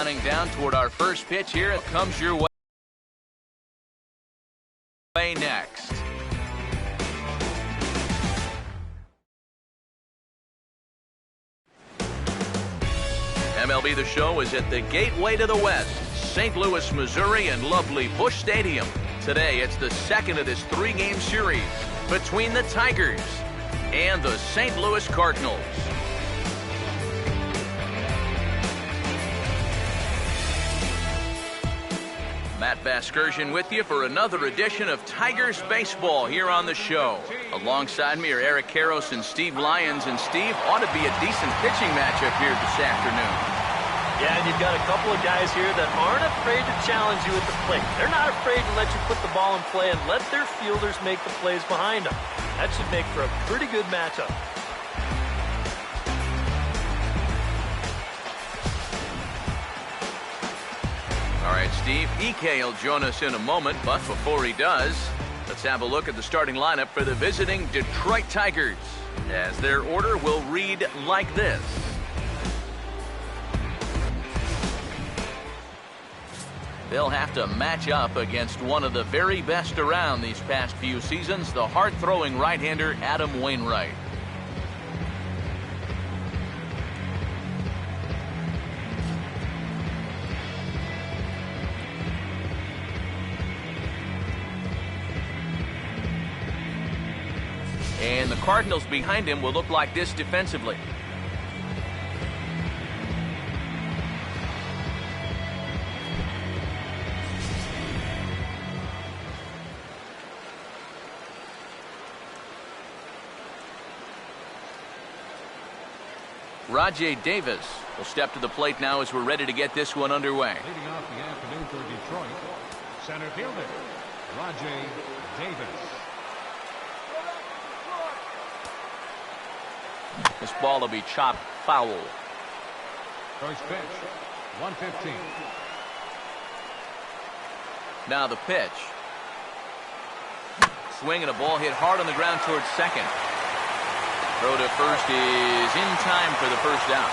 counting down toward our first pitch here. It comes your way next. MLB The Show is at the gateway to the West, St. Louis, Missouri, and lovely Busch Stadium. Today, it's the second of this three-game series between the Tigers and the St. Louis Cardinals. Matt Vasgersian with you for another edition of Tigers Baseball here on the show. Alongside me are Eric Karros and Steve Lyons. And Steve, ought to be a decent pitching matchup here this afternoon. Yeah, and you've got a couple of guys here that aren't afraid to challenge you at the plate. They're not afraid to let you put the ball in play and let their fielders make the plays behind them. That should make for a pretty good matchup. All right, Steve, EK will join us in a moment, but before he does, let's have a look at the starting lineup for the visiting Detroit Tigers, as their order will read like this. They'll have to match up against one of the very best around these past few seasons, the hard-throwing right-hander Adam Wainwright. And the Cardinals behind him will look like this defensively. Rajay Davis will step to the plate now as we're ready to get this one underway. Leading off the afternoon for Detroit, center fielder, Rajay Davis. This ball will be chopped foul. First pitch, 115. Now the pitch. Swing and a ball hit hard on the ground towards second. Throw to first is in time for the first out.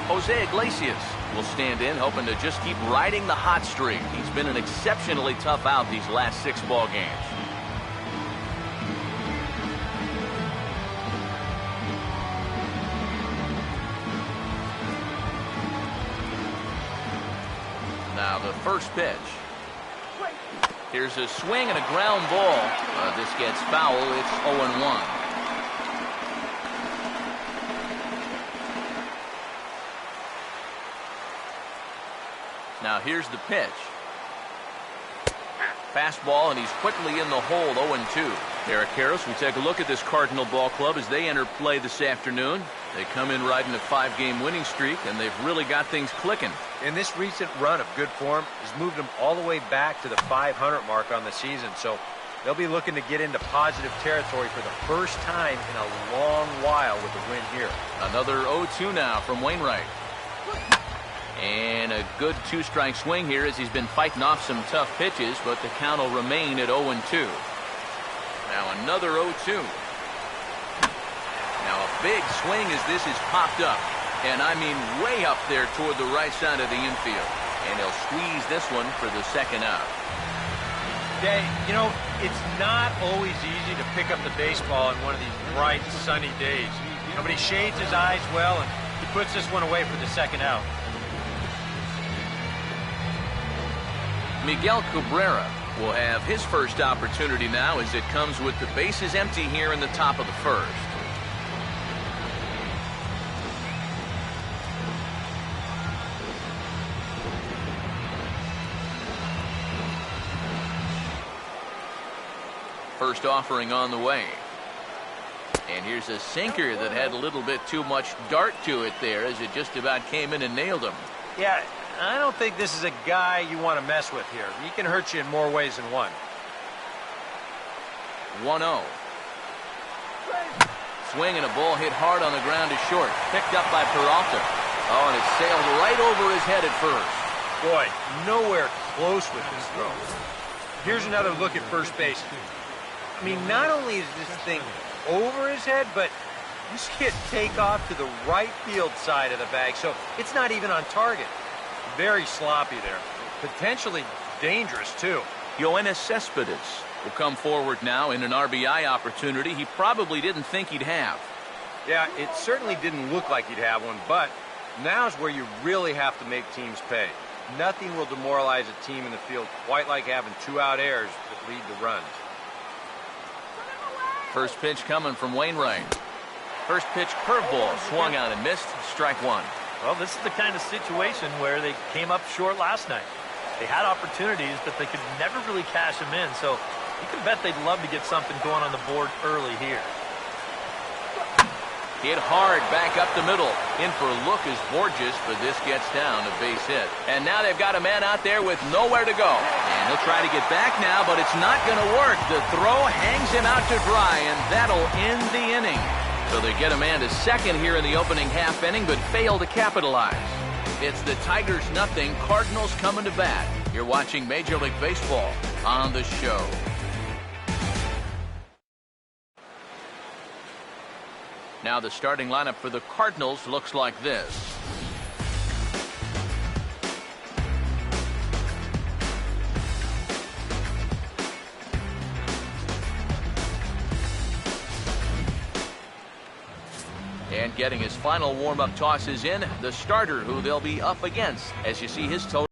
Jose Iglesias will stand in, hoping to just keep riding the hot streak. He's been an exceptionally tough out these last 6 ball games. Now the first pitch. Here's a swing and a ground ball. This gets foul. It's 0-1. Now here's the pitch. Fastball, and he's quickly in the hole, 0-2. Eric Karros, we take a look at this Cardinal ball club as they enter play this afternoon. They come in riding a 5-game winning streak, and they've really got things clicking. And this recent run of good form has moved them all the way back to the 500 mark on the season. So they'll be looking to get into positive territory for the first time in a long while with a win here. Another 0-2 now from Wainwright. And a good 2-strike swing here as he's been fighting off some tough pitches, but the count will remain at 0-2. Now another 0-2. Now a big swing as this is popped up. And I mean way up there toward the right side of the infield. And he'll squeeze this one for the second out. Yeah, you know, it's not always easy to pick up the baseball on one of these bright, sunny days. But he shades his eyes well, and he puts this one away for the second out. Miguel Cabrera will have his first opportunity now as it comes with the bases empty here in the top of the first. First offering on the way. And here's a sinker that had a little bit too much dart to it there as it just about came in and nailed him. Yeah, I don't think this is a guy you want to mess with here. He can hurt you in more ways than one. 1-0. Swing and a ball hit hard on the ground to short. Picked up by Peralta. Oh, and it sailed right over his head at first. Boy, nowhere close with this throw. Here's another look at first base. I mean, not only is this thing over his head, but you see it take off to the right field side of the bag, so it's not even on target. Very sloppy there. Potentially dangerous, too. Yoenis Cespedes will come forward now in an RBI opportunity he probably didn't think he'd have. Yeah, it certainly didn't look like he'd have one, but now's where you really have to make teams pay. Nothing will demoralize a team in the field quite like having 2 out errors that lead to runs. First pitch coming from Wainwright. First pitch curveball swung out and missed. Strike 1. Well, this is the kind of situation where they came up short last night. They had opportunities, but they could never really cash them in, so you can bet they'd love to get something going on the board early here. Hit hard back up the middle. In for a look is Borges, but this gets down a base hit. And now they've got a man out there with nowhere to go. And he'll try to get back now, but it's not going to work. The throw hangs him out to dry, and that'll end the inning. So they get a man to second here in the opening half inning, but fail to capitalize. It's the Tigers nothing, Cardinals coming to bat. You're watching Major League Baseball on the show. Now the starting lineup for the Cardinals looks like this. And getting his final warm-up tosses in, the starter who they'll be up against, as you see his total.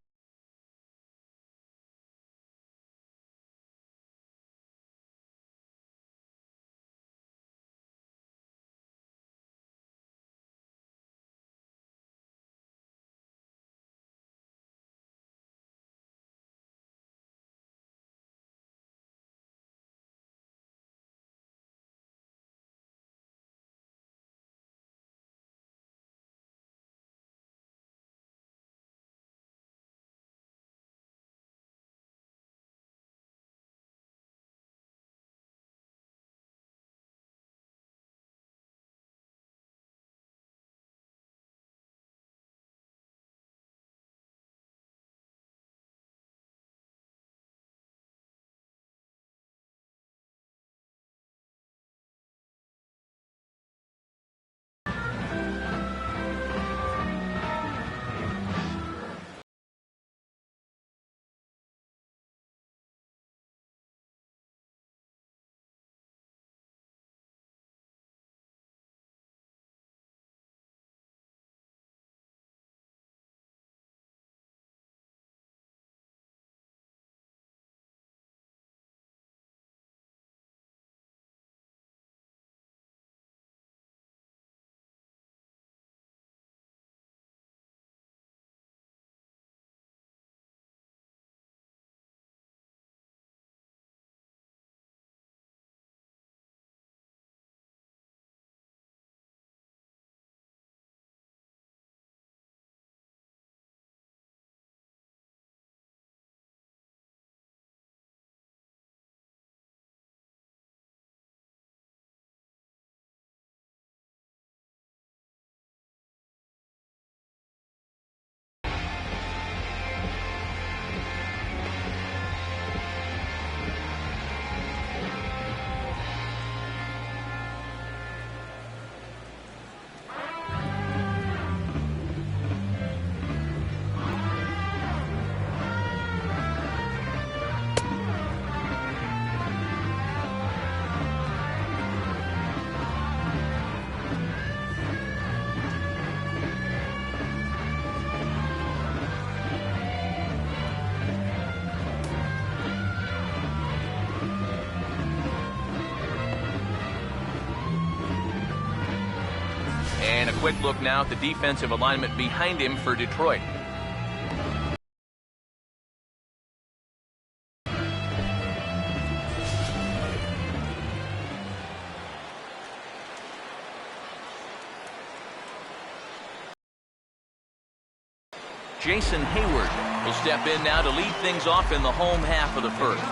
And a quick look now at the defensive alignment behind him for Detroit. Jason Hayward will step in now to lead things off in the home half of the first.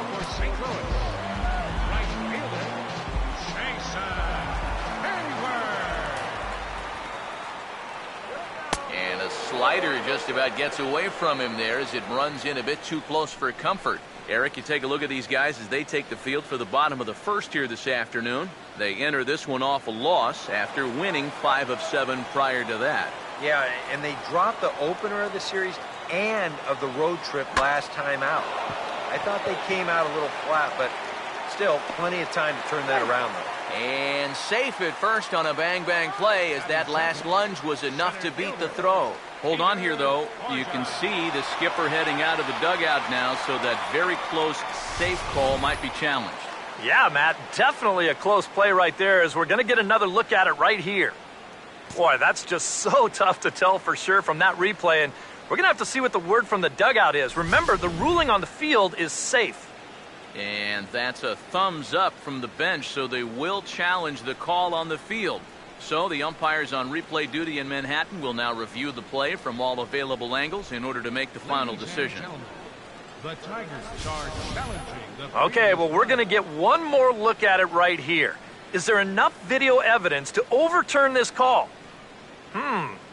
And a slider just about gets away from him there as it runs in a bit too close for comfort. Eric, you take a look at these guys as they take the field for the bottom of the first here this afternoon. They enter this one off a loss after winning 5 of 7 prior to that. Yeah, and they dropped the opener of the series and of the road trip last time out. I thought they came out a little flat, but still plenty of time to turn that around, though. And safe at first on a bang-bang play as that last lunge was enough to beat the throw. Hold on here, though. You can see the skipper heading out of the dugout now, so that very close safe call might be challenged. Yeah, Matt, definitely a close play right there, as we're going to get another look at it right here. Boy, that's just so tough to tell for sure from that replay, and we're going to have to see what the word from the dugout is. Remember, the ruling on the field is safe. And that's a thumbs up from the bench, so they will challenge the call on the field. So the umpires on replay duty in Manhattan will now review the play from all available angles in order to make the final decision. The Tigers are challenging the Okay, well, we're going to get one more look at it right here. Is there enough video evidence to overturn this call?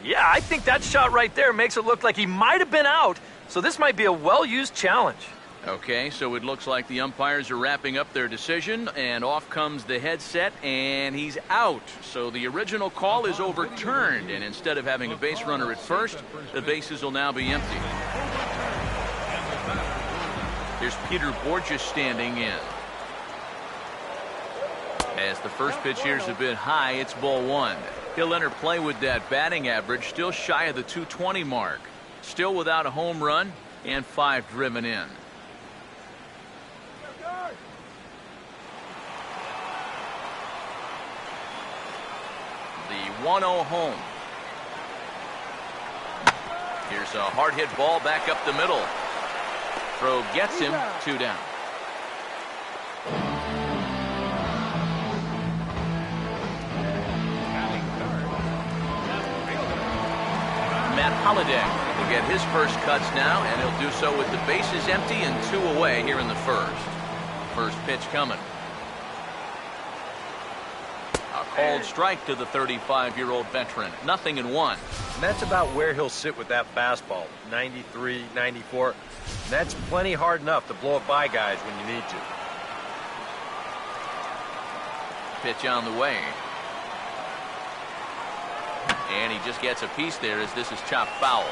Yeah, I think that shot right there makes it look like he might have been out, so this might be a well-used challenge. Okay, so it looks like the umpires are wrapping up their decision, and off comes the headset, and he's out. So the original call is overturned, and instead of having a base runner at first, the bases will now be empty. Here's Peter Borges standing in. As the first pitch here is a bit high, it's ball 1. He'll enter play with that batting average, still shy of the 220 mark. Still without a home run, and 5 driven in. The 1-0 home. Here's a hard hit ball back up the middle. Throw gets him, 2 down. Matt Holliday will get his first cuts now, and he'll do so with the bases empty and 2 away here in the first. First pitch coming. A called strike to the 35-year-old veteran. 0-1. And that's about where he'll sit with that fastball, 93, 94. And that's plenty hard enough to blow it by guys when you need to. Pitch on the way. And he just gets a piece there as this is chopped foul.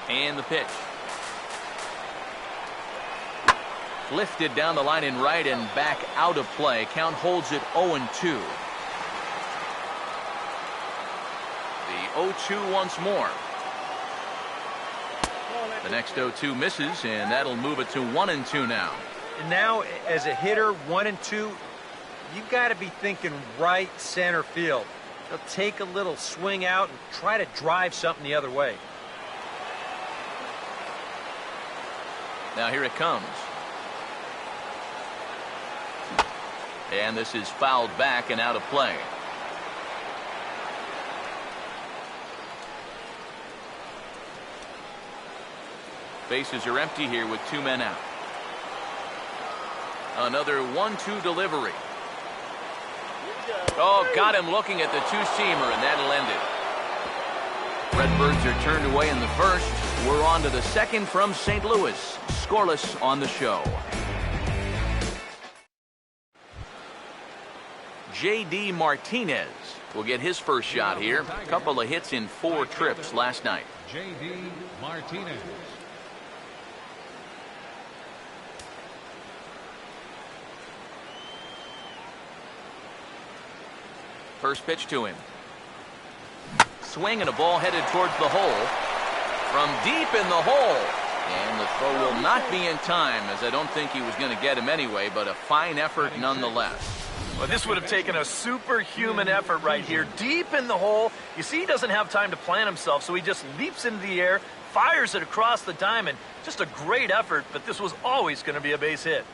And the pitch. Lifted down the line in right and back out of play. Count holds it 0-2. The 0-2 once more. The next 0-2 misses, and that'll move it to 1-2 now. And now, as a hitter, 1-2, you've got to be thinking right center field. They'll take a little swing out and try to drive something the other way. Now here it comes. And this is fouled back and out of play. Bases are empty here with 2 men out. Another 1-2 delivery. Oh, got him looking at the 2-seamer, and that'll end it. Redbirds are turned away in the first. We're on to the second from St. Louis. Scoreless on the show. J.D. Martinez will get his first shot here. A couple of hits in 4 trips last night. J.D. Martinez. First pitch to him. Swing and a ball headed towards the hole. From deep in the hole. And the throw will not be in time, as I don't think he was going to get him anyway, but a fine effort nonetheless. Well, this would have taken a superhuman effort right here, deep in the hole. You see, he doesn't have time to plant himself, so he just leaps into the air, fires it across the diamond. Just a great effort, but this was always going to be a base hit.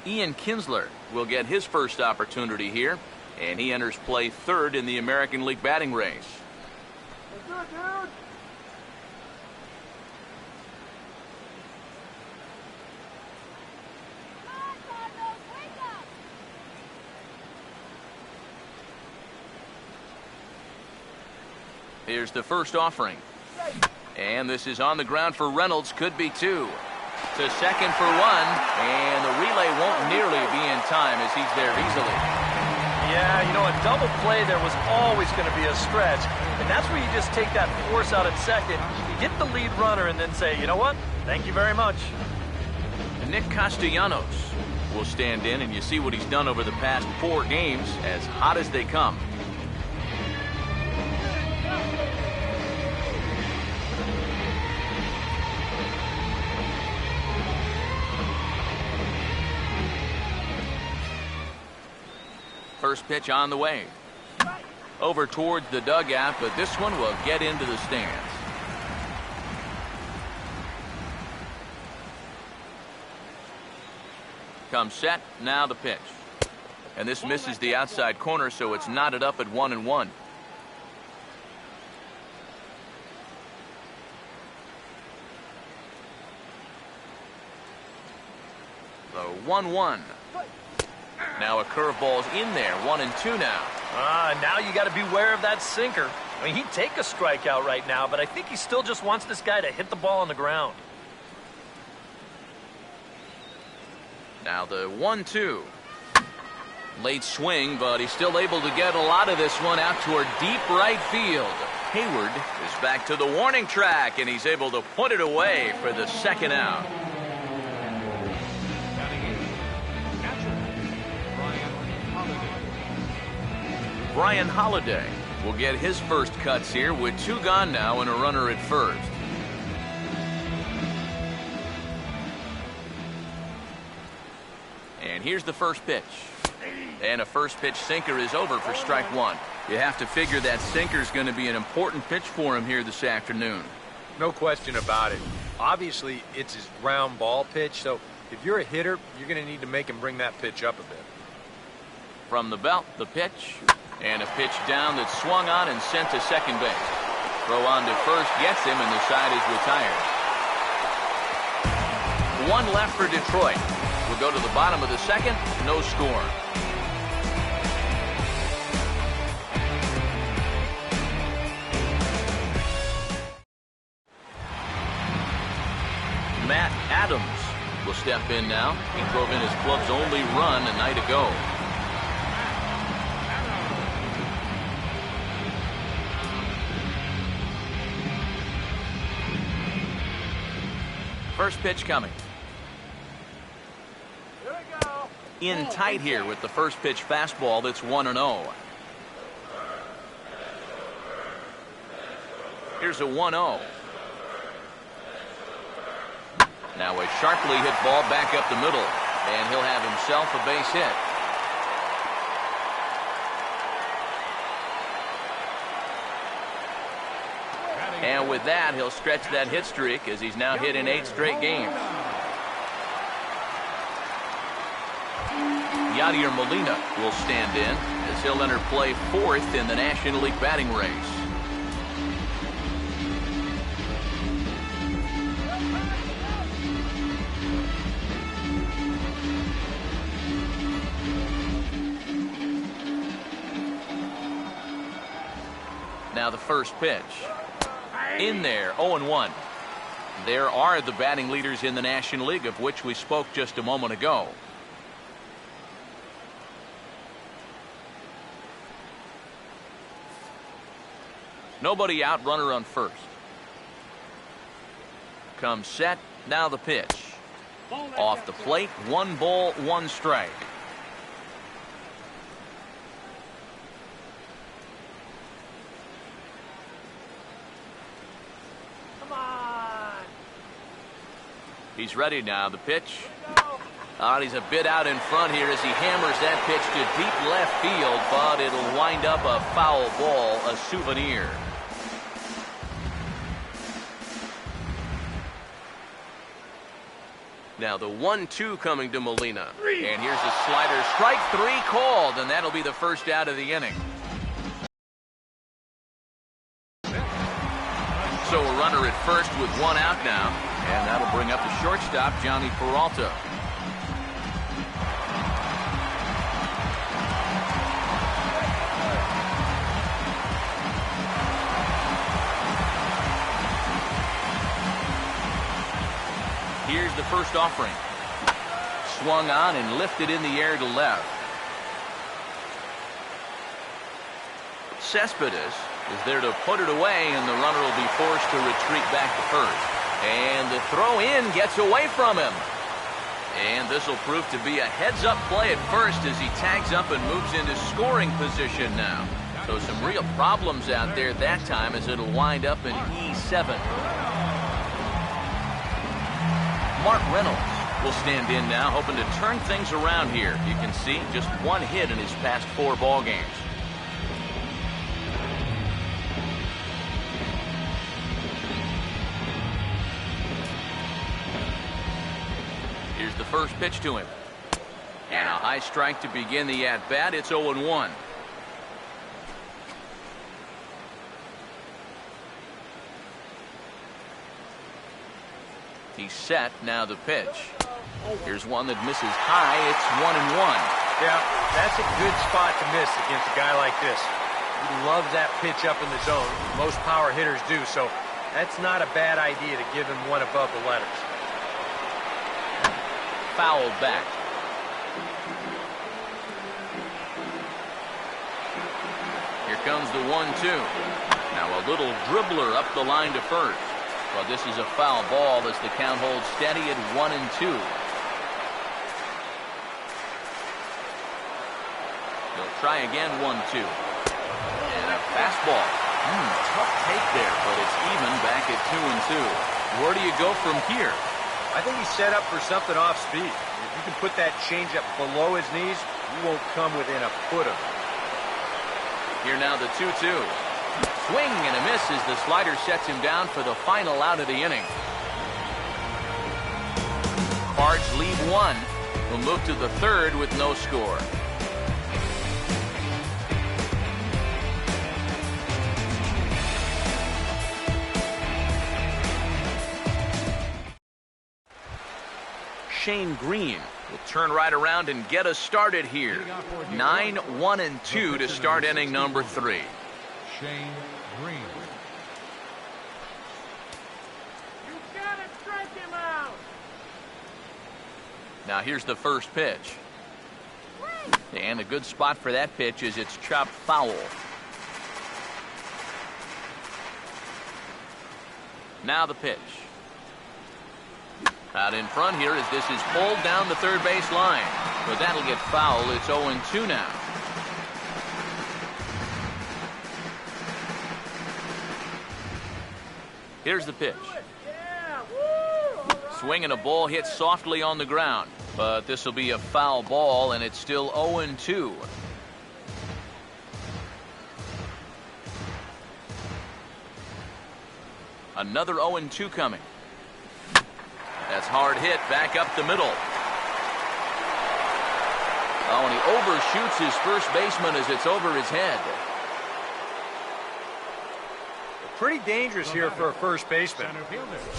Ian Kinsler will get his first opportunity here, and he enters play 3rd in the American League batting race. Here's the first offering. And this is on the ground for Reynolds. Could be two. To second for one. And the relay won't nearly be in time as he's there easily. Yeah, you know, a double play there was always going to be a stretch. And that's where you just take that force out at second. You get the lead runner and then say, you know what? Thank you very much. Nick Castellanos will stand in, and you see what he's done over the past 4 games, as hot as they come. First pitch on the way. Over towards the dugout, but this one will get into the stands. Comes set, now the pitch. And this misses the outside corner, so it's knotted up at 1-1. The 1-1. Now a curveball's in there, 1-2 now. Now you got to beware of that sinker. I mean, he'd take a strikeout right now, but I think he still just wants this guy to hit the ball on the ground. Now the 1-2. Late swing, but he's still able to get a lot of this one out toward deep right field. Hayward is back to the warning track, and he's able to put it away for the second out. Brian Holiday will get his first cuts here with 2 gone now and a runner at first. And here's the first pitch. And a first pitch sinker is over for strike 1. You have to figure that sinker's going to be an important pitch for him here this afternoon. No question about it. Obviously, it's his ground ball pitch, so if you're a hitter, you're going to need to make him bring that pitch up a bit. From the belt, the pitch. And a pitch down that's swung on and sent to second base. Throw on to first gets him, and the side is retired. 1 left for Detroit. We'll go to the bottom of the second. No score. Matt Adams will step in now. He drove in his club's only run a night ago. First pitch coming. Here we go. In tight here with the first pitch fastball that's 1-0. Here's a 1-0. Now a sharply hit ball back up the middle, and he'll have himself a base hit. And with that, he'll stretch that hit streak as he's now hit in 8 straight games. Yadier Molina will stand in as he'll enter play 4th in the National League batting race. Now the first pitch. In there, 0-1. There are the batting leaders in the National League, of which we spoke just a moment ago. Nobody out, runner on first. Comes set, now the pitch. Off the plate, 1 ball, 1 strike. He's ready now. The pitch. He's a bit out in front here as he hammers that pitch to deep left field, but it'll wind up a foul ball, a souvenir. Now the 1-2 coming to Molina. And here's a slider. Strike 3 called, and that'll be the first out of the inning. So a runner at first with 1 out now. And that'll bring up the shortstop, Johnny Peralta. the first offering. Swung on and lifted in the air to left. Cespedes is there to put it away, and the runner will be forced to retreat back to first. And the throw in gets away from him. And this will prove to be a heads-up play at first as he tags up and moves into scoring position now. So some real problems out there that time as it'll wind up in E7. Mark Reynolds will stand in now, hoping to turn things around here. You can see just one hit in his past 4 ball games. Here's the first pitch to him. And a high strike to begin the at-bat. It's 0-1. He's set. Now the pitch. Here's one that misses high. It's 1-1. Yeah, that's a good spot to miss against a guy like this. He loves that pitch up in the zone. Most power hitters do, so that's not a bad idea to give him one above the letters. Fouled back. Here comes the 1-2. Now a little dribbler up the line to first. But this is a foul ball as the count holds steady at 1-2. They'll try again, 1-2. And a fastball. Tough take there, but it's even back at 2-2. Where do you go from here? I think he's set up for something off speed. If you can put that changeup below his knees, you won't come within a foot of it. Here now the 2-2. Swing and a miss as the slider sets him down for the final out of the inning. Cards lead 1. We'll move to the 3rd with no score. Shane Green will turn right around and get us started here. 9-1-2 to start inning number 3. Shane Green. You gotta strike him out. Now here's the first pitch. And a good spot for that pitch is it's chopped foul. Now the pitch. Out in front here as this is pulled down the third base line. But that'll get foul. It's 0-2 now. Here's the pitch. Swinging a ball hit softly on the ground. But this will be a foul ball, and it's still 0-2. Another 0-2 coming. That's hard hit back up the middle. Oh, and he overshoots his first baseman as it's over his head. Pretty dangerous here for a first baseman.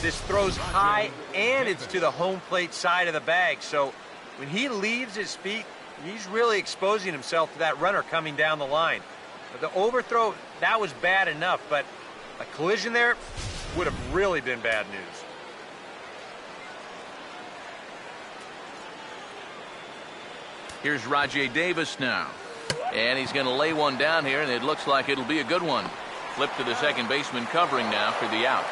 This throws high, and it's to the home plate side of the bag. So when he leaves his feet, he's really exposing himself to that runner coming down the line. But the overthrow, that was bad enough, but a collision there would have really been bad news. Here's Rajay Davis now. And he's going to lay one down here, and it looks like it'll be a good one. Flip to the second baseman covering now for the out.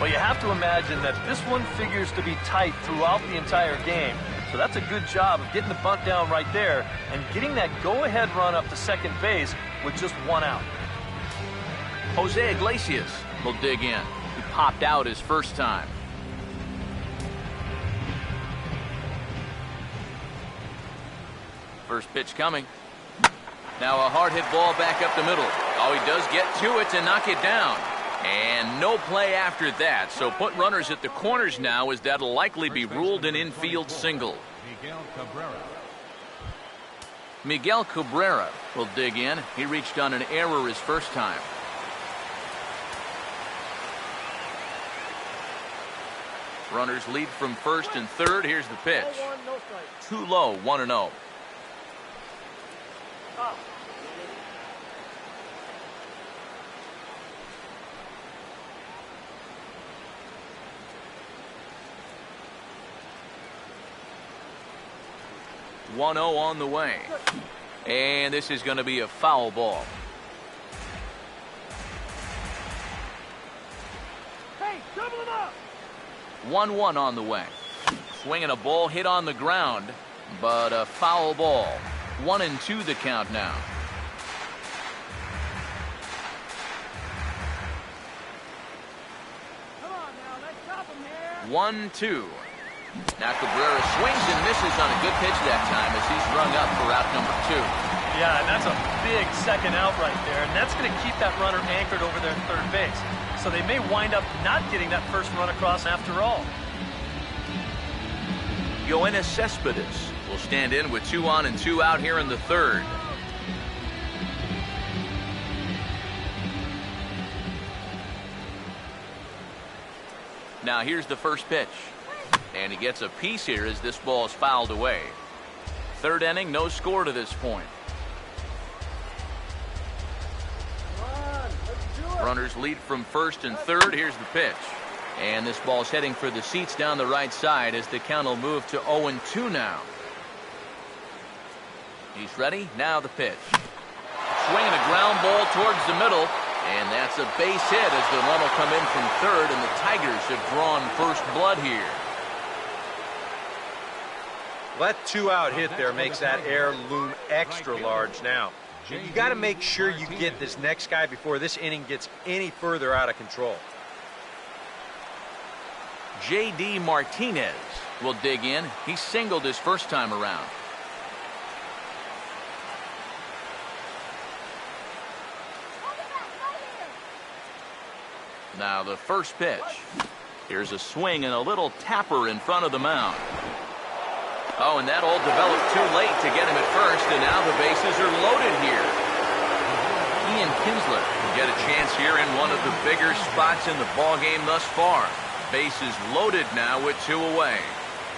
Well, you have to imagine that this one figures to be tight throughout the entire game. So that's a good job of getting the bunt down right there and getting that go-ahead run up to second base with just one out. Jose Iglesias will dig in. He popped out his first time. First pitch coming. Now a hard hit ball back up the middle. Oh, he does get to it to knock it down. And no play after that. So put runners at the corners now as that'll likely be ruled an infield single. Miguel Cabrera will dig in. He reached on an error his first time. Runners lead from first and third. Here's the pitch. Too low, 1-0. 1-0 on the way. And this is going to be a foul ball. Hey, double him up! 1-1 on the way. Swinging a ball hit on the ground, but a foul ball. 1-2 the count now. Come on now, let's stop him here. 1-2. Now Cabrera swings and misses on a good pitch that time as he's rung up for out number 2. Yeah, and that's a big second out right there, and that's going to keep that runner anchored over there at third base. So they may wind up not getting that first run across after all. Yoenis Cespedes will stand in with 2 on and 2 out here in the third. Now here's the first pitch. And he gets a piece here as this ball is fouled away. Third inning, no score to this point. Runners lead from first and third. Here's the pitch. And this ball's heading for the seats down the right side as the count will move to 0-2 now. He's ready. Now the pitch. Swinging a ground ball towards the middle. And that's a base hit as the run will come in from third, and the Tigers have drawn first blood here. That 2-out hit there makes that error loom extra large now. You got to make sure you get this next guy before this inning gets any further out of control. J.D. Martinez will dig in. He singled his first time around. Now the first pitch. Here's a swing and a little tapper in front of the mound. Oh, and that all developed too late to get him at first, and now the bases are loaded here. Ian Kinsler will get a chance here in one of the bigger spots in the ballgame thus far. Bases loaded now with 2 away.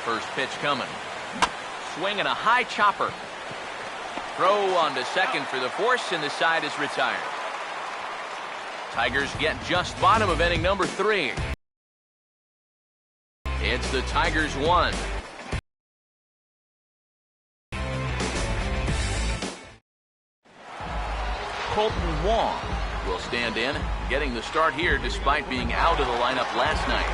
First pitch coming. Swinging a high chopper. Throw on to second for the force, and the side is retired. Tigers get just bottom of inning number 3. It's the Tigers 1. Colton Wong will stand in, getting the start here despite being out of the lineup last night.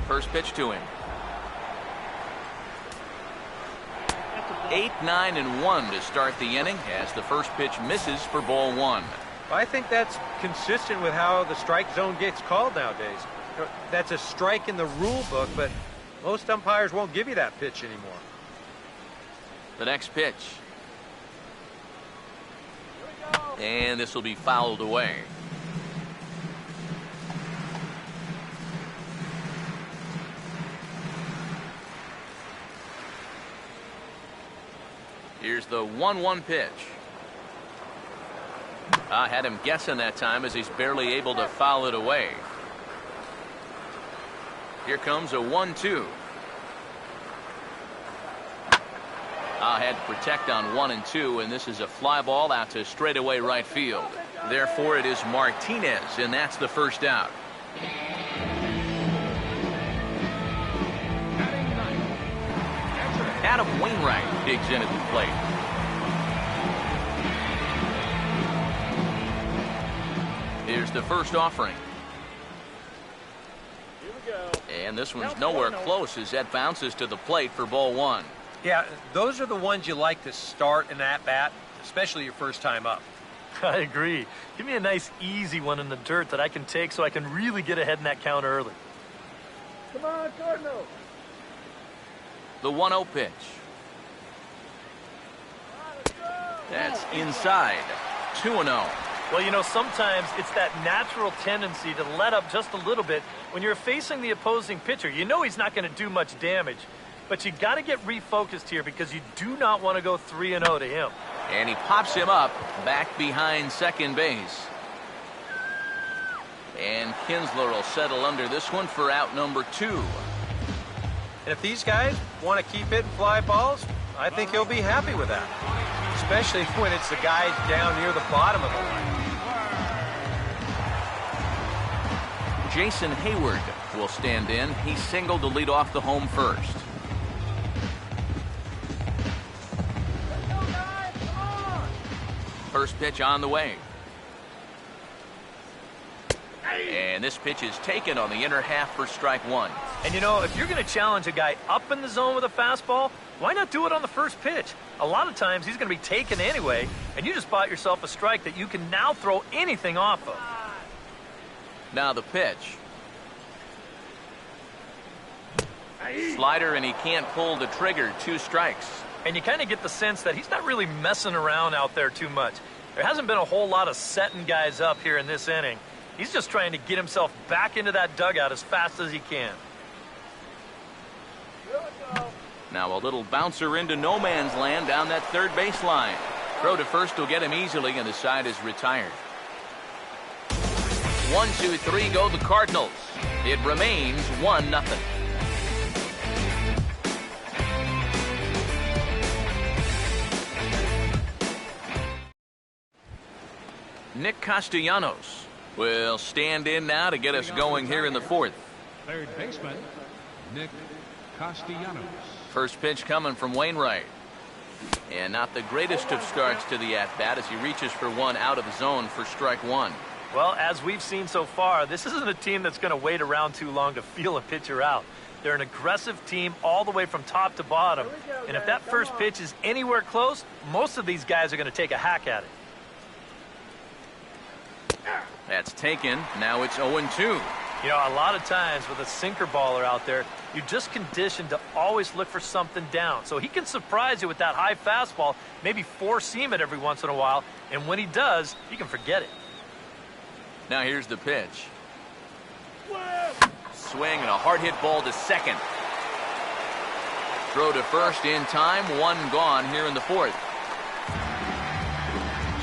First pitch to him. 8, 9, and 1 to start the inning as the first pitch misses for ball 1. I think that's consistent with how the strike zone gets called nowadays. That's a strike in the rule book, but most umpires won't give you that pitch anymore. The next pitch. And this will be fouled away. Here's the 1-1 pitch. I had him guessing that time as he's barely able to foul it away. Here comes a 1-2. I had to protect on 1 and 2, and this is a fly ball out to straightaway right field. Therefore, it is Martinez, and that's the first out. Adam Wainwright digs in at the plate. Here's the first offering. And this one's nowhere close as that bounces to the plate for ball 1. Yeah, those are the ones you like to start in at bat, especially your first time up. I agree. Give me a nice easy one in the dirt that I can take so I can really get ahead in that count early. Come on, Cardinals. The 1-0 pitch. That's inside. 2-0. Well, you know, sometimes it's that natural tendency to let up just a little bit when you're facing the opposing pitcher. You know he's not going to do much damage, but you got to get refocused here because you do not want to go 3-0 to him. And he pops him up back behind second base. And Kinsler will settle under this one for out number 2. And if these guys want to keep hitting fly balls, I think he'll be happy with that, especially when it's the guys down near the bottom of the line. Jason Hayward will stand in. He singled to lead off the home first. First pitch on the way. And this pitch is taken on the inner half for strike one. And you know, if you're going to challenge a guy up in the zone with a fastball, why not do it on the first pitch? A lot of times he's going to be taken anyway, and you just bought yourself a strike that you can now throw anything off of. Now the pitch. Slider, and he can't pull the trigger. 2 strikes. And you kind of get the sense that he's not really messing around out there too much. There hasn't been a whole lot of setting guys up here in this inning. He's just trying to get himself back into that dugout as fast as he can. Now a little bouncer into no man's land down that third baseline. Throw to first will get him easily, and the side is retired. 1, 2, 3 go the Cardinals. It remains 1-0. Nick Castellanos will stand in now to get us going here in the fourth. Third baseman, Nick Castellanos. First pitch coming from Wainwright. And not the greatest of starts to the at-bat as he reaches for one out of the zone for strike one. Well, as we've seen so far, this isn't a team that's going to wait around too long to feel a pitcher out. They're an aggressive team all the way from top to bottom. And if that first pitch is anywhere close, most of these guys are going to take a hack at it. That's taken. Now it's 0-2. You know, a lot of times with a sinker baller out there, you're just conditioned to always look for something down. So he can surprise you with that high fastball, maybe four-seam it every once in a while, and when he does, you can forget it. Now here's the pitch. Swing and a hard hit ball to second. Throw to first in time. One gone here in the fourth.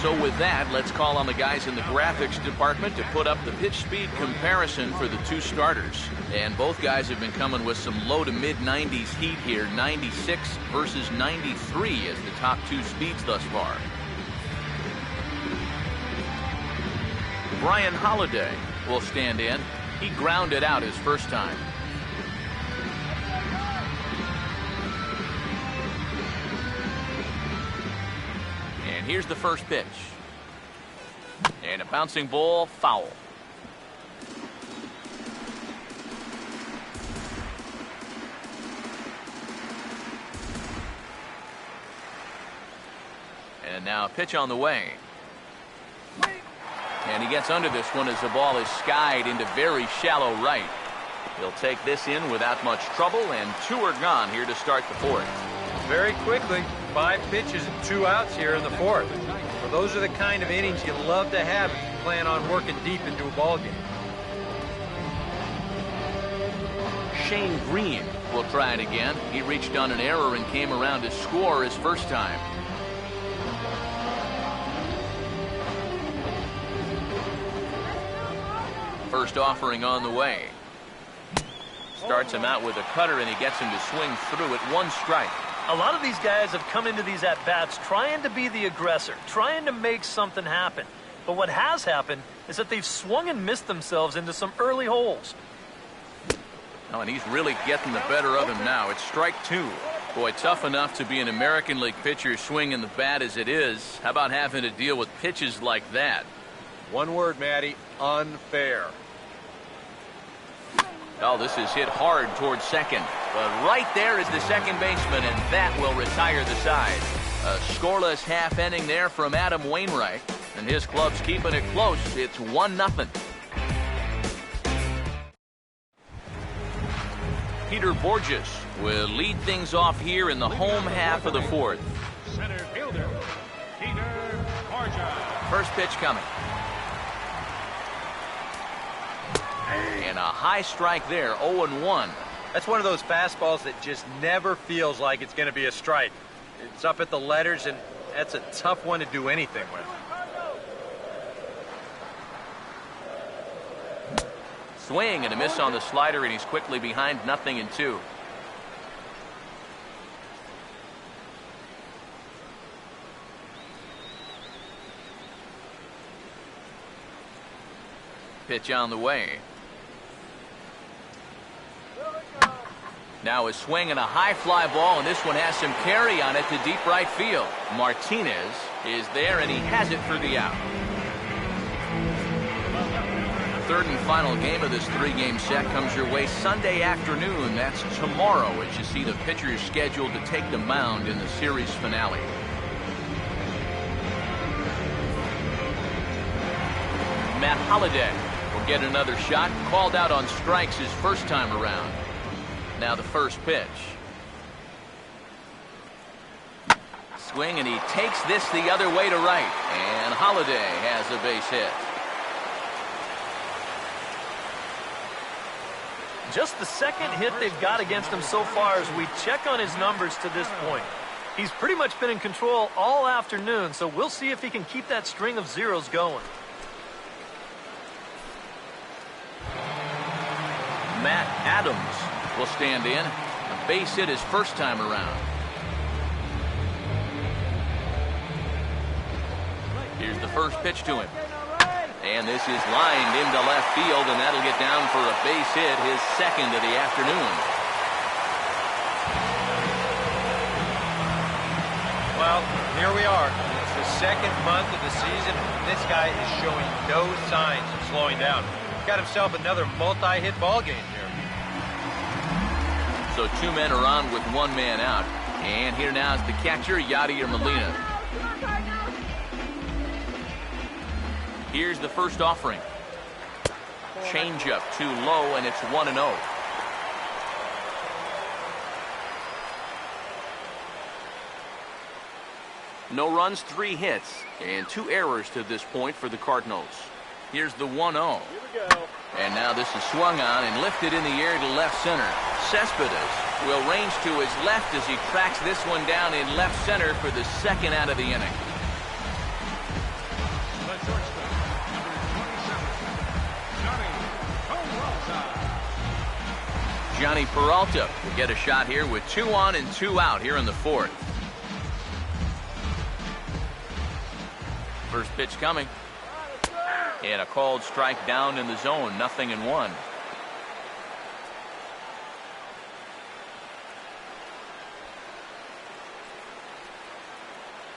So with that, let's call on the guys in the graphics department to put up the pitch speed comparison for the two starters. And both guys have been coming with some low to mid 90s heat here. 96 versus 93 as the top two speeds thus far. Brian Holiday will stand in. He grounded out his first time. And here's the first pitch. And a bouncing ball, foul. And now a pitch on the way. And he gets under this one as the ball is skied into very shallow right. He'll take this in without much trouble, and two are gone here to start the fourth. Very quickly, 5 pitches and 2 outs here in the fourth. Well, those are the kind of innings you love to have if you plan on working deep into a ball game. Shane Green will try it again. He reached on an error and came around to score his first time. First offering on the way. Starts him out with a cutter, and he gets him to swing through it. 1 strike. A lot of these guys have come into these at-bats trying to be the aggressor, trying to make something happen. But what has happened is that they've swung and missed themselves into some early holes. Oh, and he's really getting the better of him now. It's strike 2. Boy, tough enough to be an American League pitcher swinging the bat as it is. How about having to deal with pitches like that? One word, Matty, unfair. Oh, this is hit hard towards second. But right there is the second baseman, and that will retire the side. A scoreless half inning there from Adam Wainwright, and his club's keeping it close. It's 1-0. Peter Borges will lead things off here in the home half of the fourth. Center fielder, Peter Borges. First pitch coming. And a high strike there, 0-1. That's one of those fastballs that just never feels like it's going to be a strike. It's up at the letters, and that's a tough one to do anything with. Swing and a miss on the slider, and he's quickly behind 0-2. Pitch on the way. Now a swing and a high fly ball, and this one has some carry on it to deep right field. Martinez is there, and he has it for the out. Third and final game of this three-game set comes your way Sunday afternoon. That's tomorrow as you see the pitchers scheduled to take the mound in the series finale. Matt Holliday will get another shot. Called out on strikes his first time around. Now the first pitch. Swing, and he takes this the other way to right. And Holliday has a base hit. Just the second hit they've got against him so far as we check on his numbers to this point. He's pretty much been in control all afternoon, so we'll see if he can keep that string of zeros going. Matt Adams will stand in. A base hit his first time around. Here's the first pitch to him. And this is lined into left field, and that'll get down for a base hit, his second of the afternoon. Well, here we are. It's the second month of the season, and this guy is showing no signs of slowing down. He's got himself another multi-hit ball game here. So two men are on with one man out. And here now is the catcher, Yadier Molina. Here's the first offering. Changeup too low, and it's 1-0. No runs, 3 hits, and 2 errors to this point for the Cardinals. Here's the 1-0. And now this is swung on and lifted in the air to left center. Cespedes will range to his left as he tracks this one down in left center for the second out of the inning. Johnny Peralta will get a shot here with 2 on and 2 out here in the fourth. First pitch coming. And a called strike down in the zone, 0-1.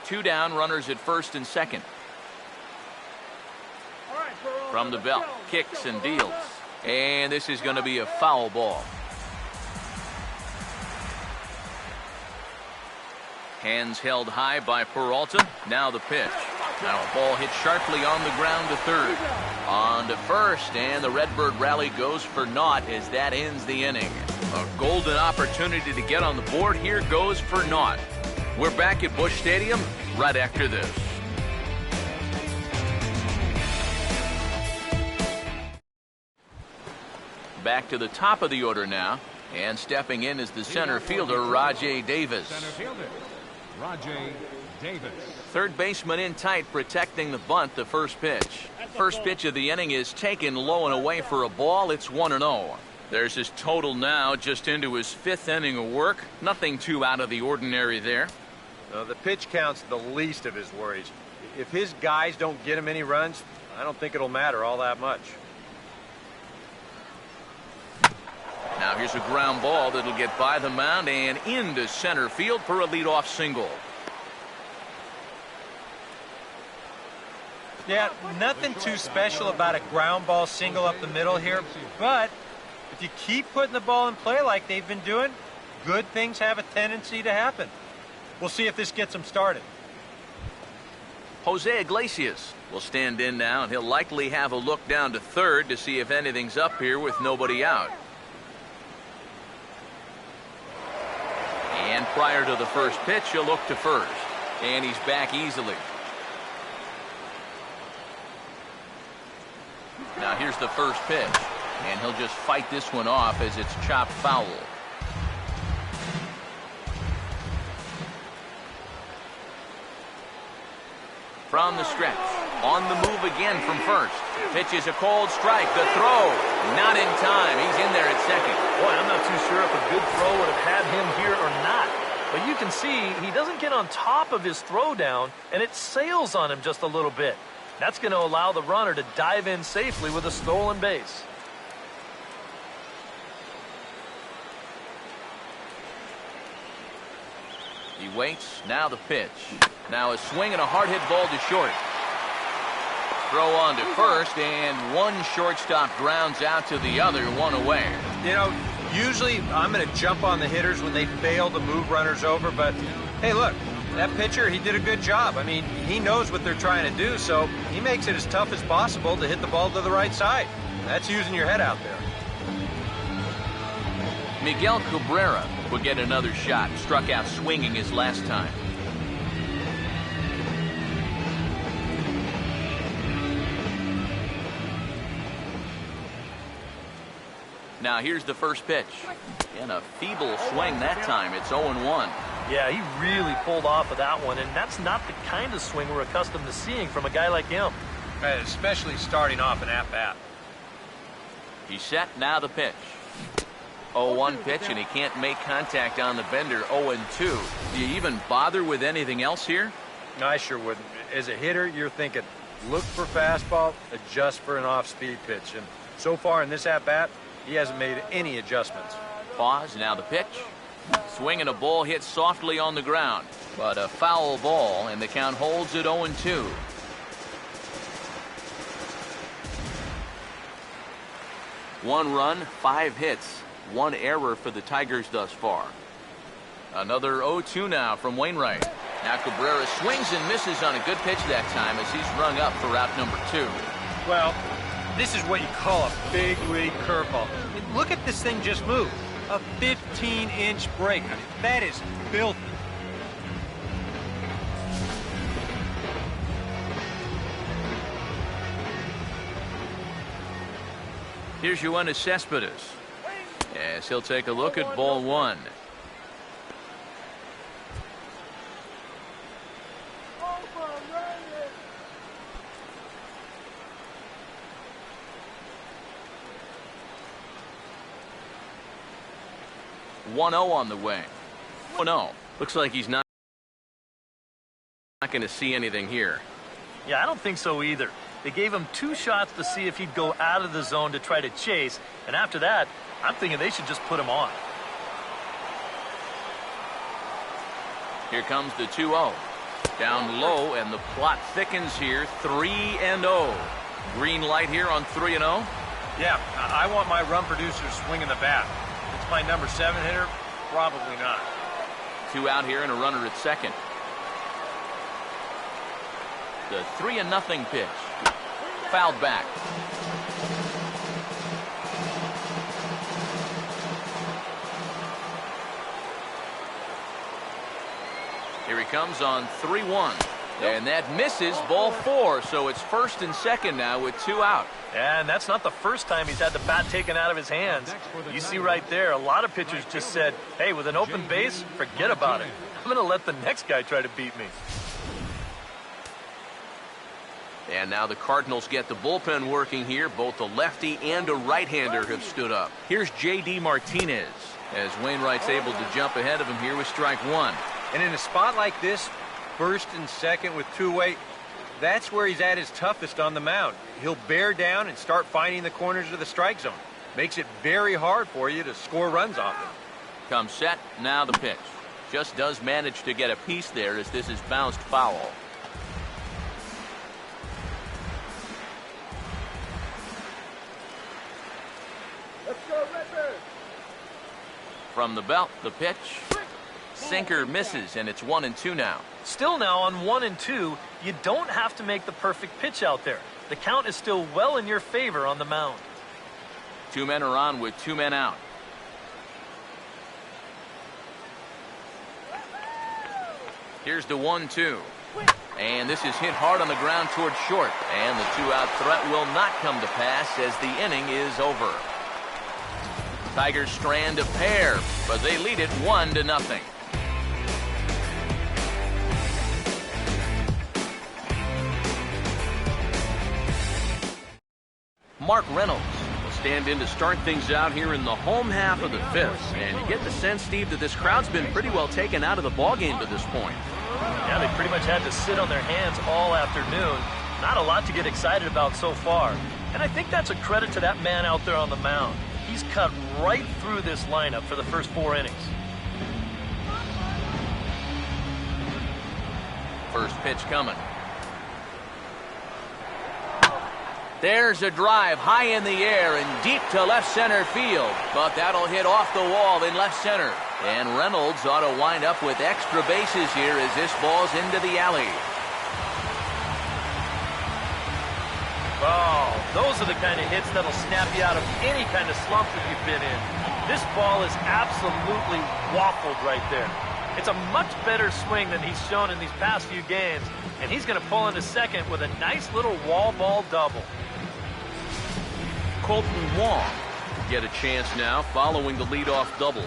Two down, runners at first and second. From the belt, kicks and deals. And this is going to be a foul ball. Hands held high by Peralta. Now the pitch. Now a ball hit sharply on the ground to third. On to first, and the Redbird rally goes for naught as that ends the inning. A golden opportunity to get on the board here goes for naught. We're back at Busch Stadium right after this. Back to the top of the order now, and stepping in is the center fielder, Rajay Davis. Center fielder, Rajay Davis. Third baseman in tight, protecting the bunt. The first pitch. First pitch of the inning is taken low and away for a ball. It's 1-0. There's his total now, just into his 5th inning of work. Nothing too out of the ordinary there. The pitch count's the least of his worries. If his guys don't get him any runs, I don't think it'll matter all that much. Now here's a ground ball that'll get by the mound and into center field for a leadoff single. Yeah, nothing too special about a ground ball single up the middle here, but if you keep putting the ball in play like they've been doing, good things have a tendency to happen. We'll see if this gets them started. Jose Iglesias will stand in now, and he'll likely have a look down to third to see if anything's up here with nobody out. And prior to the first pitch, he'll look to first. And he's back easily. Now here's the first pitch. And he'll just fight this one off as it's chopped foul. From the stretch. On the move again from first. Pitch is a cold strike. The throw. Not in time. He's in there at second. Boy, I'm not too sure if a good throw would have had him here or not. But you can see he doesn't get on top of his throw down, and it sails on him just a little bit. That's going to allow the runner to dive in safely with a stolen base. waits. Now the pitch. Now a swing and a hard hit ball to short. Throw on to first, and one shortstop grounds out to the other, one away. You know, usually I'm going to jump on the hitters when they fail to move runners over, but hey, look, that pitcher, he did a good job. I mean, he knows what they're trying to do, so he makes it as tough as possible to hit the ball to the right side. That's using your head out there. Miguel Cabrera would get another shot. Struck out swinging his last time. Now here's the first pitch. And a feeble swing that time. It's 0-1. Yeah, he really pulled off of that one, and that's not the kind of swing we're accustomed to seeing from a guy like him. Especially starting off an at-bat. He's set. Now the pitch. 0-1 pitch, and he can't make contact on the bender. 0-2. Do you even bother with anything else here? No, I sure wouldn't. As a hitter, you're thinking, look for fastball, adjust for an off-speed pitch. And so far in this at-bat, he hasn't made any adjustments. Pause. Now the pitch. Swing and a ball hit softly on the ground. But a foul ball, and the count holds at 0-2. One run, 5 hits, 1 error for the Tigers thus far. Another 0-2 now from Wainwright. Now Cabrera swings and misses on a good pitch that time as he's rung up for out number 2. Well, this is what you call a big league curveball. Look at this thing just move. A 15-inch break. I mean, that is filthy. Here's Yoenis Cespedes. As he'll take a look at ball 1. One 0 on the way. 1-0. Looks like he's not going to see anything here. Yeah, I don't think so either. They gave him 2 shots to see if he'd go out of the zone to try to chase, and after that, I'm thinking they should just put him on. Here comes the 2-0. Down low, and the plot thickens here. 3-0. Green light here on 3-0. Yeah, I want my run producers swinging the bat. It's my number 7 hitter? Probably not. 2 out here and a runner at second. The 3-0 pitch. Fouled back. Here he comes on 3-1. And that misses, ball 4. So it's first and second now with 2 out. And that's not the first time he's had the bat taken out of his hands. You see right there, a lot of pitchers just said, hey, with an open base, forget about it. I'm going to let the next guy try to beat me. And now the Cardinals get the bullpen working here. Both a lefty and a right-hander have stood up. Here's J.D. Martinez as Wainwright's able to jump ahead of him here with strike 1. And in a spot like this, first and second with 2 away, that's where he's at his toughest on the mound. He'll bear down and start finding the corners of the strike zone. Makes it very hard for you to score runs off him. Comes set, now the pitch. Just does manage to get a piece there as this is bounced foul. From the belt, the pitch. Sinker misses, and it's 1-2 now. Still now on 1-2, you don't have to make the perfect pitch out there. The count is still well in your favor on the mound. 2 men are on with 2 men out. Here's the 1-2. And this is hit hard on the ground toward short. And the 2-out threat will not come to pass as the inning is over. Tigers strand a pair, but they lead it 1-0. Mark Reynolds will stand in to start things out here in the home half of the 5th. And you get the sense, Steve, that this crowd's been pretty well taken out of the ballgame to this point. Yeah, they pretty much had to sit on their hands all afternoon. Not a lot to get excited about so far. And I think that's a credit to that man out there on the mound. He's cut right through this lineup for the first 4 innings. first pitch coming. There's a drive high in the air and deep to left center field, but that'll hit off the wall in left center. And Reynolds ought to wind up with extra bases here as this ball's into the alley. Oh, those are the kind of hits that'll snap you out of any kind of slump that you've been in. This ball is absolutely waffled right there. It's a much better swing than he's shown in these past few games, and he's going to pull into second with a nice little wall ball double. Colton Wong get a chance now following the leadoff double.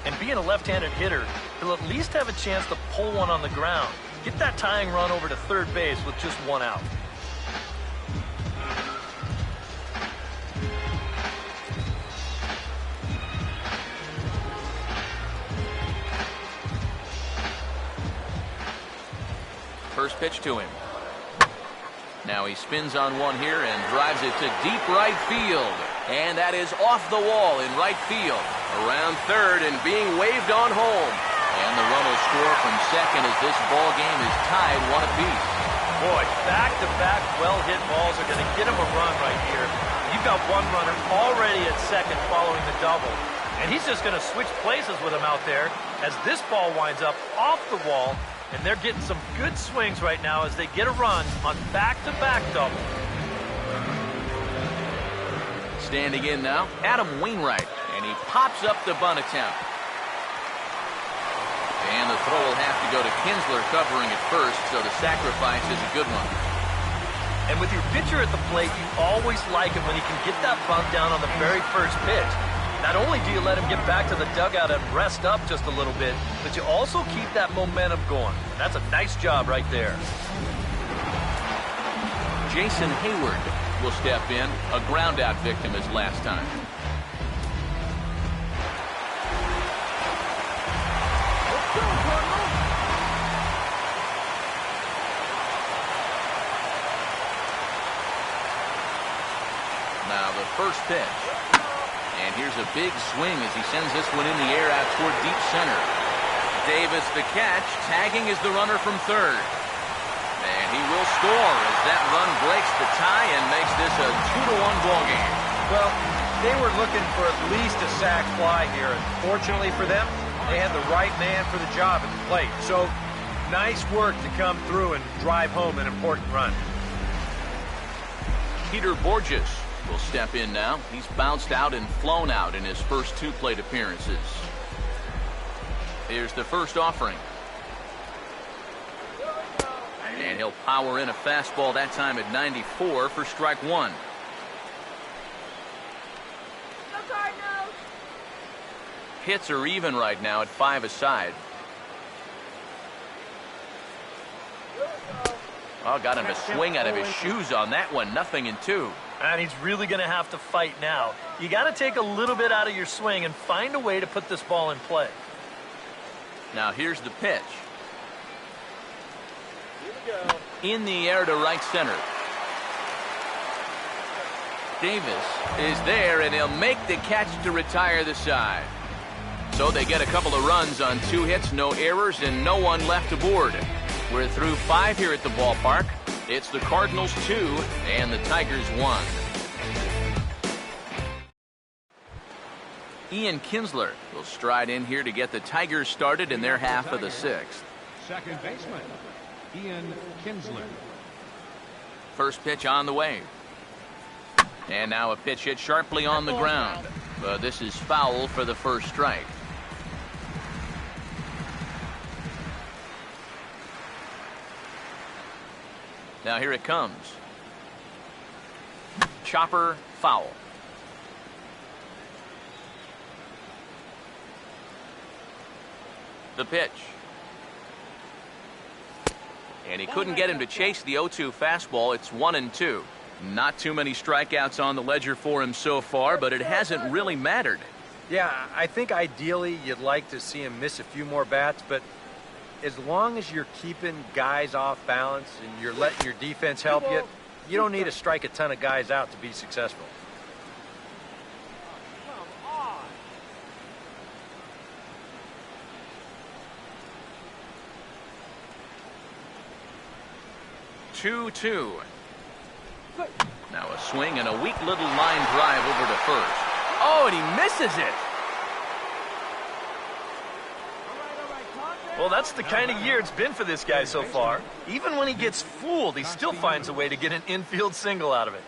And being a left-handed hitter, he'll at least have a chance to pull one on the ground. Get that tying run over to third base with just one out. First pitch to him. Now he spins on one here and drives it to deep right field. And that is off the wall in right field. Around third and being waved on home. And the run will score from second as this ball game is tied 1 apiece. Boy, back-to-back well-hit balls are going to get him a run right here. You've got one runner already at second following the double. And he's just going to switch places with him out there as this ball winds up off the wall. And they're getting some good swings right now as they get a run on back-to-back double. Standing in now, Adam Wainwright, and he pops up the bunt attempt. And the throw will have to go to Kinsler covering at first, so the sacrifice is a good one. And with your pitcher at the plate, you always like it when he can get that bunt down on the very first pitch. Not only do you let him get back to the dugout and rest up just a little bit, but you also keep that momentum going. That's a nice job right there. Jason Hayward will step in, a ground-out victim as last time. Now the first pitch. And here's a big swing as he sends this one in the air out toward deep center. Davis the catch. Tagging is the runner from third. And he will score as that run breaks the tie and makes this a 2-1 ball game. Well, they were looking for at least a sac fly here. And fortunately for them, they had the right man for the job at the plate. So nice work to come through and drive home an important run. Peter Borges will step in now. He's bounced out and flown out in his first 2 plate appearances. Here's the first offering. And he'll power in a fastball that time at 94 for strike 1. Go Cardinals! Hits are even right now at 5 aside. Oh, got him a swing out of his shoes on that one. 0-2. And he's really going to have to fight now. You got to take a little bit out of your swing and find a way to put this ball in play. Now here's the pitch. Here we go. In the air to right center. Davis is there, and he'll make the catch to retire the side. So they get a couple of runs on 2 hits, no errors, and no one left aboard. We're through 5 here at the ballpark. It's the Cardinals 2 and the Tigers 1. Ian Kinsler will stride in here to get the Tigers started in their half of the 6th. Second baseman, Ian Kinsler. First pitch on the way. And now a pitch hit sharply on the ground. But this is foul for the first strike. Now here it comes. Chopper foul. The pitch. And he couldn't get him to chase the 0-2 fastball. It's 1-2. Not too many strikeouts on the ledger for him so far, but it hasn't really mattered. Yeah, I think ideally you'd like to see him miss a few more bats, but as long as you're keeping guys off balance and you're letting your defense help you, you don't need to strike a ton of guys out to be successful. Come on. 2-2. Now a swing and a weak little line drive over to first. Oh, and he misses it. Well, that's the kind of year it's been for this guy so far. Even when he gets fooled, he still finds a way to get an infield single out of it.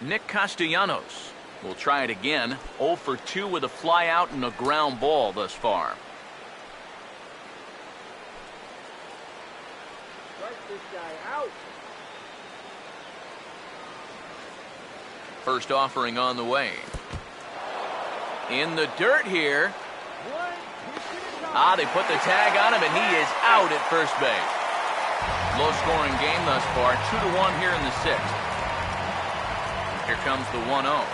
Nick Castellanos will try it again. 0 for 2 with a fly out and a ground ball thus far. Strike this guy out. First offering on the way. In the dirt here. They put the tag on him, and he is out at first base. Low-scoring game thus far, 2-1 here in the 6th. Here comes the 1-0.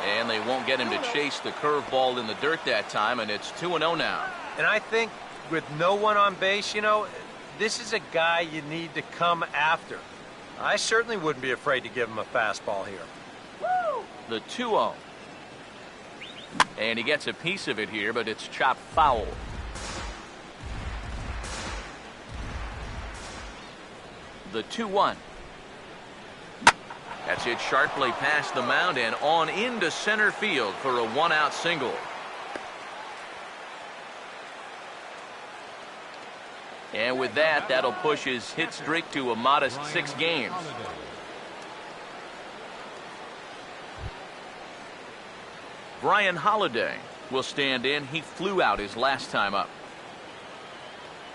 And they won't get him to chase the curveball in the dirt that time, and it's 2-0 now. And I think with no one on base, you know, this is a guy you need to come after. I certainly wouldn't be afraid to give him a fastball here. The 2-0. And he gets a piece of it here, but it's chopped foul. The 2-1. That's hit sharply past the mound and on into center field for a one-out single. And with that, that'll push his hit streak to a modest 6 games. Brian Holiday will stand in. He flew out his last time up.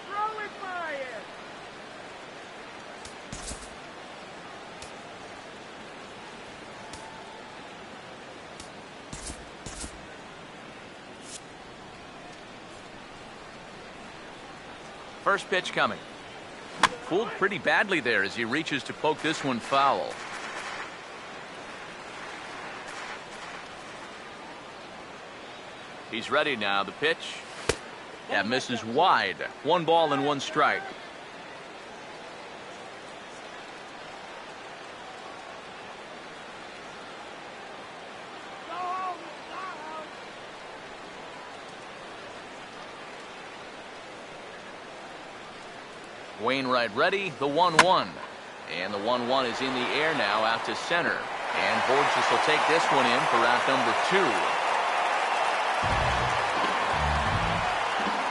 Throw it by it. First pitch coming. Fooled pretty badly there as he reaches to poke this one foul. He's ready now. The pitch. That misses wide. 1 ball and 1 strike. Wainwright ready. The 1-1. And the 1-1 is in the air now out to center. And Borges will take this one in for out number 2.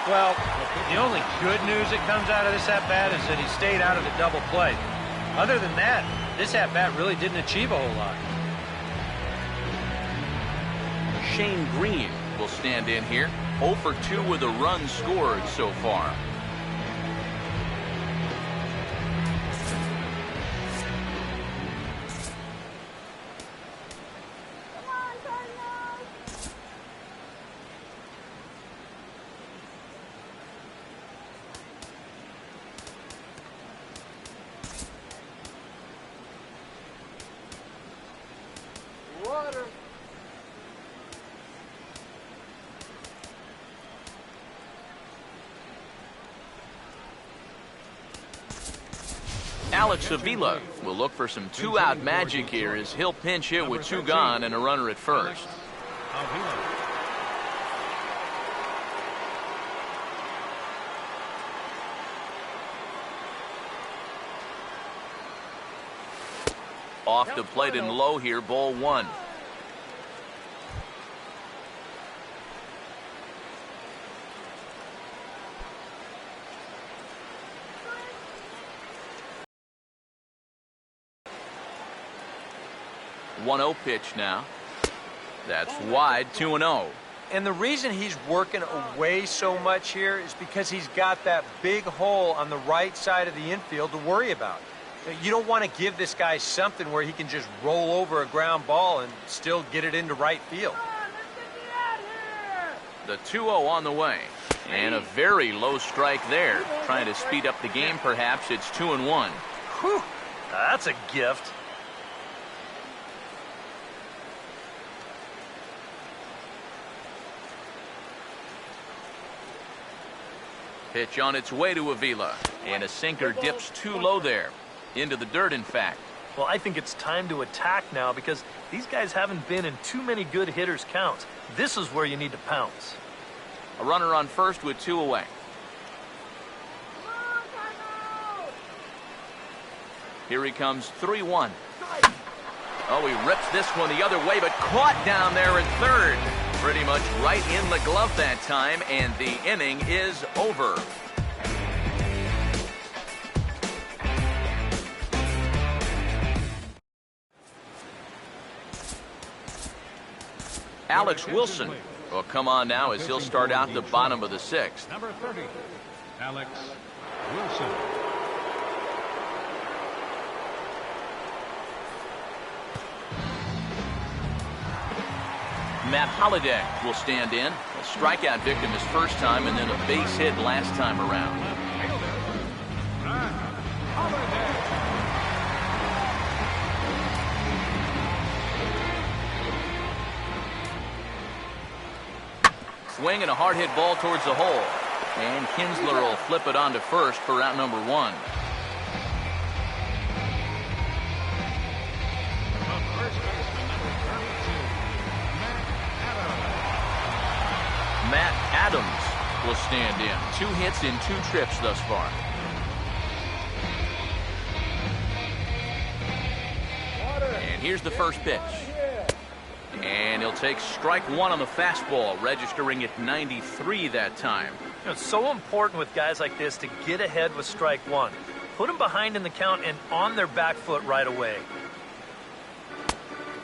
Well, the only good news that comes out of this at-bat is that he stayed out of the double play. Other than that, this at-bat really didn't achieve a whole lot. Shane Green will stand in here. 0 for 2 with a run scored so far. Alex Avila will look for some 2-out magic here as he'll pinch hit with 2 gone and a runner at first. Off the plate and low here, ball 1. One-0 pitch now. That's wide. 2-0. And the reason he's working away so much here is because he's got that big hole on the right side of the infield to worry about. You don't want to give this guy something where he can just roll over a ground ball and still get it into right field. The 2-0 on the way. And a very low strike there. Trying to speed up the game, perhaps. It's 2-1. Whew, that's a gift. Pitch on its way to Avila. And a sinker dips too low there. Into the dirt, in fact. Well, I think it's time to attack now because these guys haven't been in too many good hitters' counts. This is where you need to pounce. A runner on first with 2 away. Here he comes, 3-1. Oh, he rips this one the other way, but caught down there at third. Pretty much right in the glove that time, and the inning is over. Alex Wilson will come on now as he'll start out the bottom of the sixth. Number 30, Alex Wilson. Matt Holliday will stand in. A strikeout victim his first time and then a base hit last time around. Swing and a hard hit ball towards the hole. And Kinsler will flip it on to first for out number one. Matt Adams will stand in. 2 hits in 2 trips thus far. And here's the first pitch. And he'll take strike one on the fastball, registering at 93 that time. You know, it's so important with guys like this to get ahead with strike one. Put them behind in the count and on their back foot right away.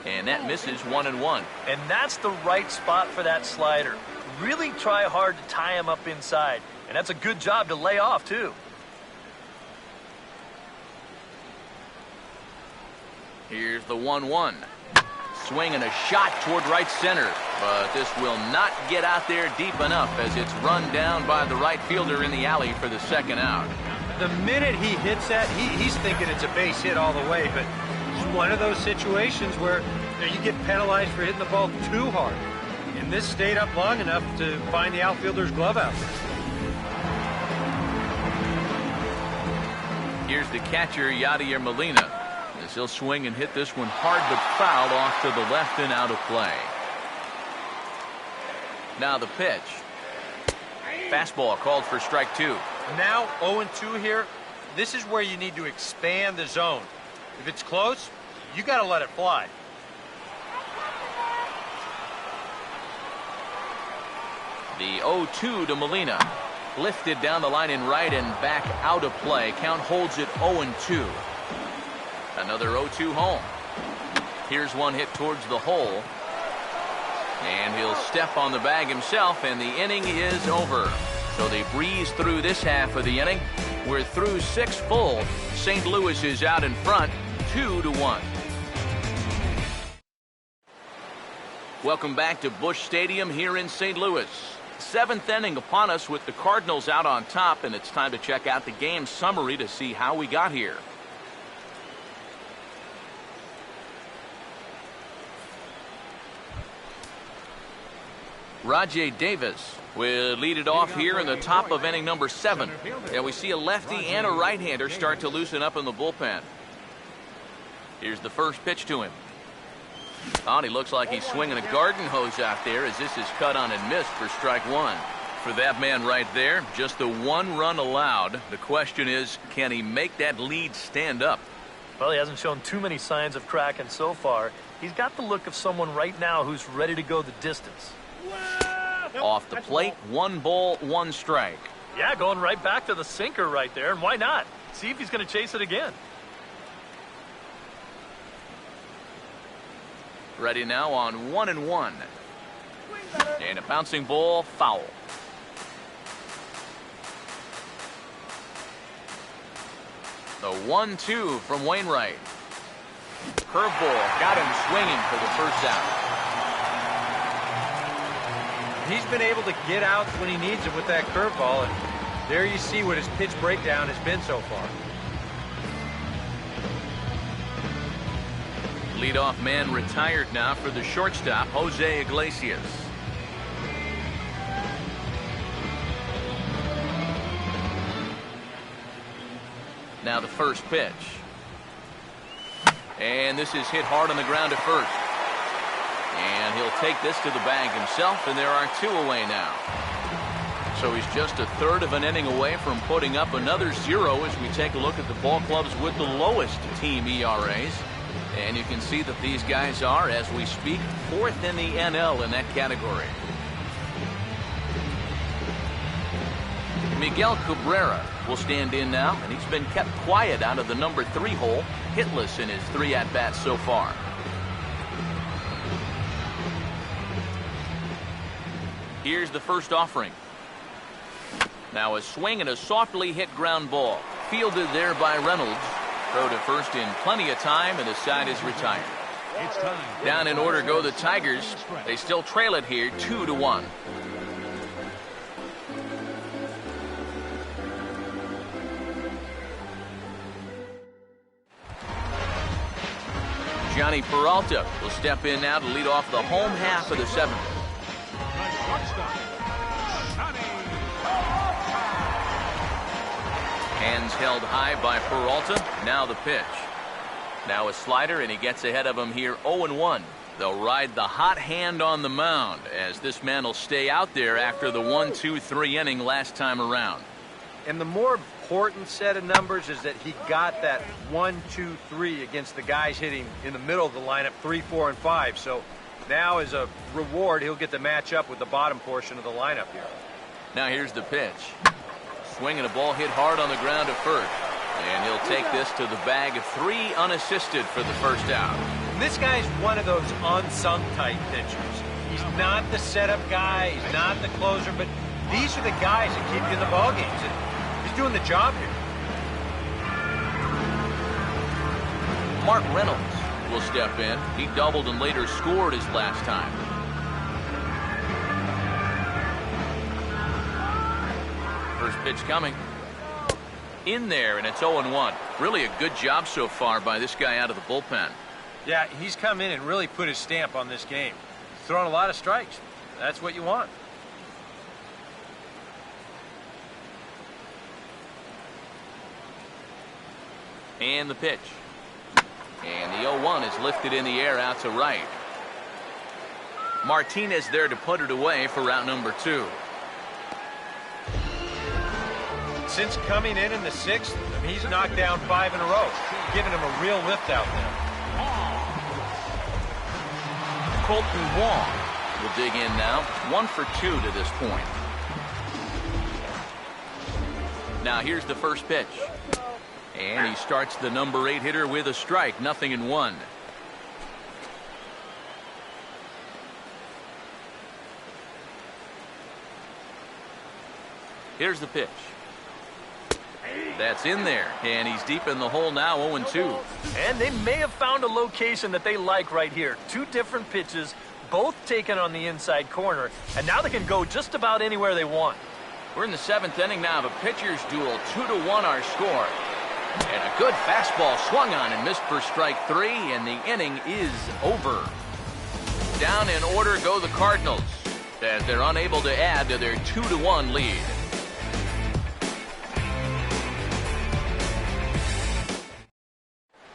And that misses 1-1. And that's the right spot for that slider. Really try hard to tie him up inside. And that's a good job to lay off, too. Here's the 1-1. Swing and a shot toward right center. But this will not get out there deep enough as it's run down by the right fielder in the alley for the second out. The minute he hits that, he's thinking it's a base hit all the way. But it's one of those situations where you get penalized for hitting the ball too hard. And this stayed up long enough to find the outfielder's glove out there. Here's the catcher, Yadier Molina. As he'll swing and hit this one hard but foul off to the left and out of play. Now the pitch. Fastball called for strike 2. Now 0-2 here. This is where you need to expand the zone. If it's close, you got to let it fly. The 0-2 to Molina. Lifted down the line in right and back out of play. Count holds it 0-2. Another 0-2 home. Here's one hit towards the hole. And he'll step on the bag himself, and the inning is over. So they breeze through this half of the inning. We're through 6 full. St. Louis is out in front, 2-1. Welcome back to Busch Stadium here in St. Louis. 7th inning upon us with the Cardinals out on top, and it's time to check out the game summary to see how we got here. Rajay Davis will lead it off here in the top of inning number 7. And we see a lefty and a right-hander start to loosen up in the bullpen. Here's the first pitch to him. Oh, he looks like he's swinging a garden hose out there as this is cut on and missed for strike 1. For that man right there, just the 1 run allowed. The question is, can he make that lead stand up? Well, he hasn't shown too many signs of cracking so far. He's got the look of someone right now who's ready to go the distance. Off the plate, 1 ball, 1 strike. Yeah, going right back to the sinker right there, and why not? See if he's going to chase it again. Ready now on 1-1. And a bouncing ball, foul. The 1-2 from Wainwright. Curveball got him swinging for the first out. He's been able to get outs when he needs it with that curveball, and there you see what his pitch breakdown has been so far. Leadoff man retired now for the shortstop, Jose Iglesias. Now the first pitch. And this is hit hard on the ground at first. And he'll take this to the bag himself, and there are 2 away now. So he's just a third of an inning away from putting up another 0 as we take a look at the ball clubs with the lowest team ERAs. And you can see that these guys are, as we speak, 4th in the NL in that category. Miguel Cabrera will stand in now, and he's been kept quiet out of the number 3 hole, hitless in his 3 at-bats so far. Here's the first offering. Now a swing and a softly hit ground ball. Fielded there by Reynolds. Throw to first in plenty of time, and the side is retired. Down in order go the Tigers. They still trail it here 2-1. Johnny Peralta will step in now to lead off the home half of the 7th. Hands held high by Peralta. Now the pitch. Now a slider, and he gets ahead of him here 0-1. They'll ride the hot hand on the mound as this man will stay out there after the 1-2-3 inning last time around. And the more important set of numbers is that he got that 1-2-3 against the guys hitting in the middle of the lineup 3, 4, and 5. So now as a reward, he'll get to match up with the bottom portion of the lineup here. Now here's the pitch. Swinging a ball hit hard on the ground to first. And he'll take this to the bag of 3 unassisted for the first out. And this guy's one of those unsung type pitchers. He's not the setup guy. He's not the closer. But these are the guys that keep you in the ball games. And he's doing the job here. Mark Reynolds will step in. He doubled and later scored his last time. First pitch coming. In there, and it's 0-1. Really a good job so far by this guy out of the bullpen. Yeah, he's come in and really put his stamp on this game. He's thrown a lot of strikes. That's what you want. And the pitch. And the 0-1 is lifted in the air out to right. Martinez there to put it away for route number 2. Since coming in the 6th, he's knocked down 5 in a row, giving him a real lift out there. Colton Wong will dig in now. 1 for 2 to this point. Now here's the first pitch. And he starts the number 8 hitter with a strike. 0-1. Here's the pitch. That's in there, and he's deep in the hole now, 0-2. And they may have found a location that they like right here. 2 different pitches, both taken on the inside corner, and now they can go just about anywhere they want. We're in the 7th inning now of a pitcher's duel. 2-1 our score. And a good fastball swung on and missed for strike 3, and the inning is over. Down in order go the Cardinals as they're unable to add to their 2-1 lead.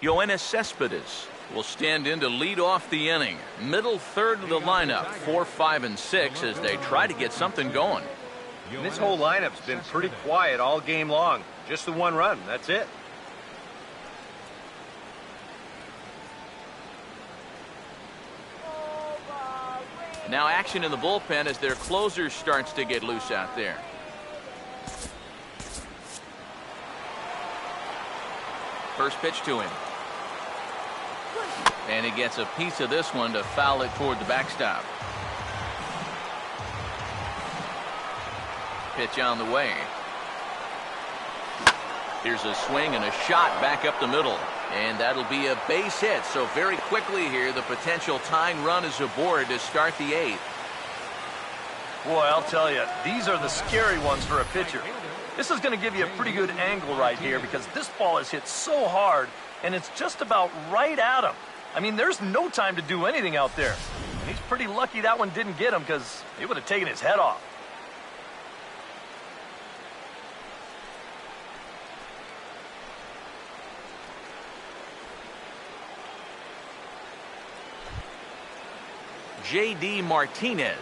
Yoenis Cespedes will stand in to lead off the inning. Middle third of the lineup, 4, 5, and 6 as they try to get something going. And this whole lineup's been pretty quiet all game long. Just the 1 run. That's it. Now action in the bullpen as their closer starts to get loose out there. First pitch to him. And he gets a piece of this one to foul it toward the backstop. Pitch on the way. Here's a swing and a shot back up the middle. And that'll be a base hit. So very quickly here, the potential tying run is aboard to start the 8th. Boy, I'll tell you, these are the scary ones for a pitcher. This is going to give you a pretty good angle right here because this ball is hit so hard, and it's just about right at him. I mean, there's no time to do anything out there. And he's pretty lucky that one didn't get him because it would have taken his head off. J.D. Martinez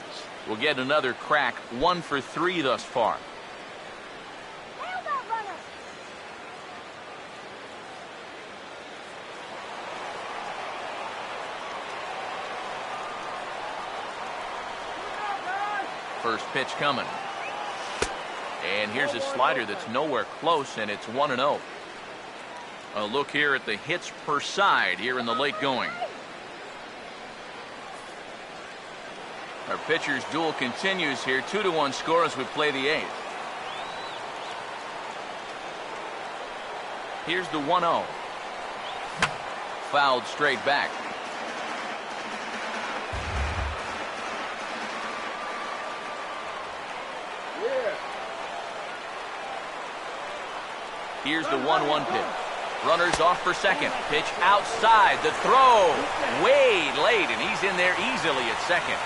will get another crack, 1 for 3 thus far. First pitch coming. And here's a slider that's nowhere close, and it's 1-0. A look here at the hits per side here in the late going. Our pitcher's duel continues here. 2-1 score as we play the 8th. Here's the 1-0. Fouled straight back. Here's the 1-1 pitch. Runners off for second. Pitch outside. The throw way late, and he's in there easily at second.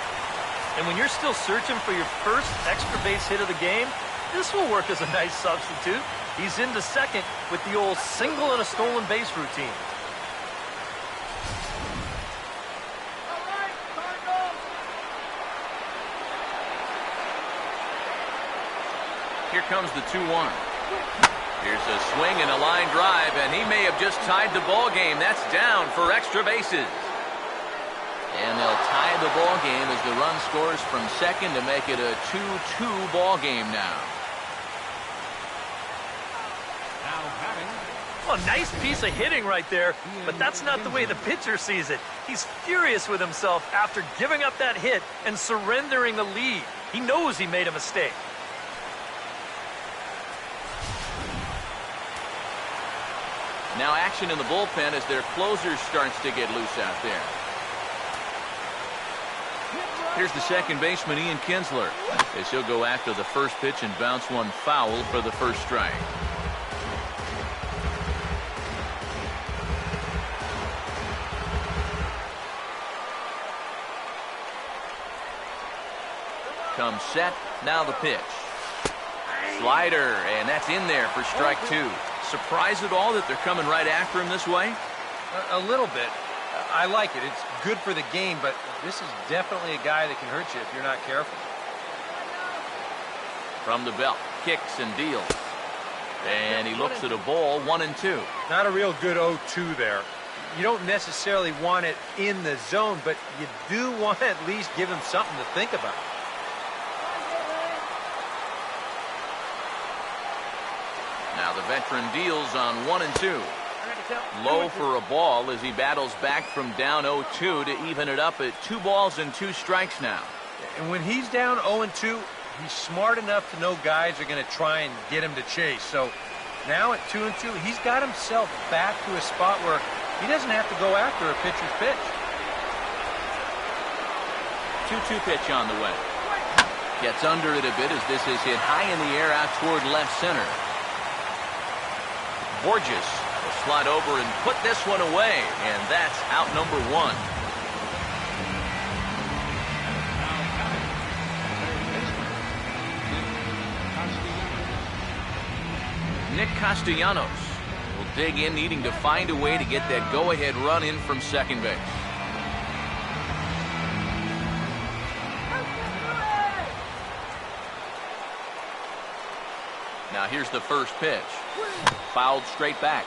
And when you're still searching for your first extra base hit of the game, this will work as a nice substitute. He's into second with the old single and a stolen base routine. Here comes the 2-1. Here's a swing and a line drive, and he may have just tied the ball game. That's down for extra bases. And they'll tie the ball game as the run scores from second to make it a 2-2 ball game now. Well, nice piece of hitting right there, but that's not the way the pitcher sees it. He's furious with himself after giving up that hit and surrendering the lead. He knows he made a mistake. Now action in the bullpen as their closer starts to get loose out there. Here's the second baseman, Ian Kinsler, as he'll go after the first pitch and bounce one foul for the first strike. Comes set, now the pitch. Slider, and that's in there for strike 2. Surprised at all that they're coming right after him this way? A little bit. I like it. It's good for the game, but this is definitely a guy that can hurt you if you're not careful. From the belt, kicks and deals. And he looks at a ball, 1-2. Not a real good 0-2 there. You don't necessarily want it in the zone, but you do want to at least give him something to think about. Now the veteran deals on 1-2. Low for a ball as he battles back from down 0-2 to even it up at 2 balls and 2 strikes now. And when he's down 0-2, he's smart enough to know guys are going to try and get him to chase. So now at 2-2, he's got himself back to a spot where he doesn't have to go after a pitcher's pitch. 2-2 pitch on the way. Gets under it a bit as this is hit high in the air out toward left center. Borges will slide over and put this one away, and that's out number 1. Nick Castellanos will dig in, needing to find a way to get that go-ahead run in from second base. Now here's the first pitch. Fouled straight back.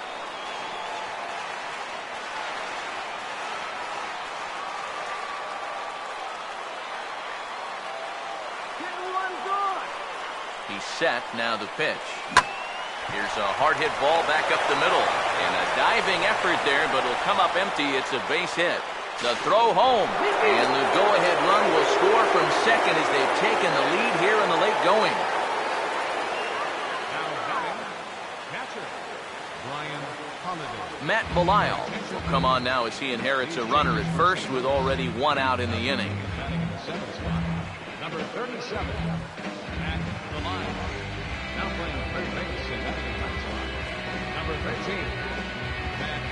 He's set, now the pitch. Here's a hard hit ball back up the middle. And a diving effort there, but it'll come up empty. It's a base hit. The throw home. And the go-ahead run will score from second as they've taken the lead here in the late going. Matt Belisle will come on now as he inherits a runner at first with already 1 out in the inning. Number 37, Matt Belisle. Now playing third base in the right spot. Number 13, Matt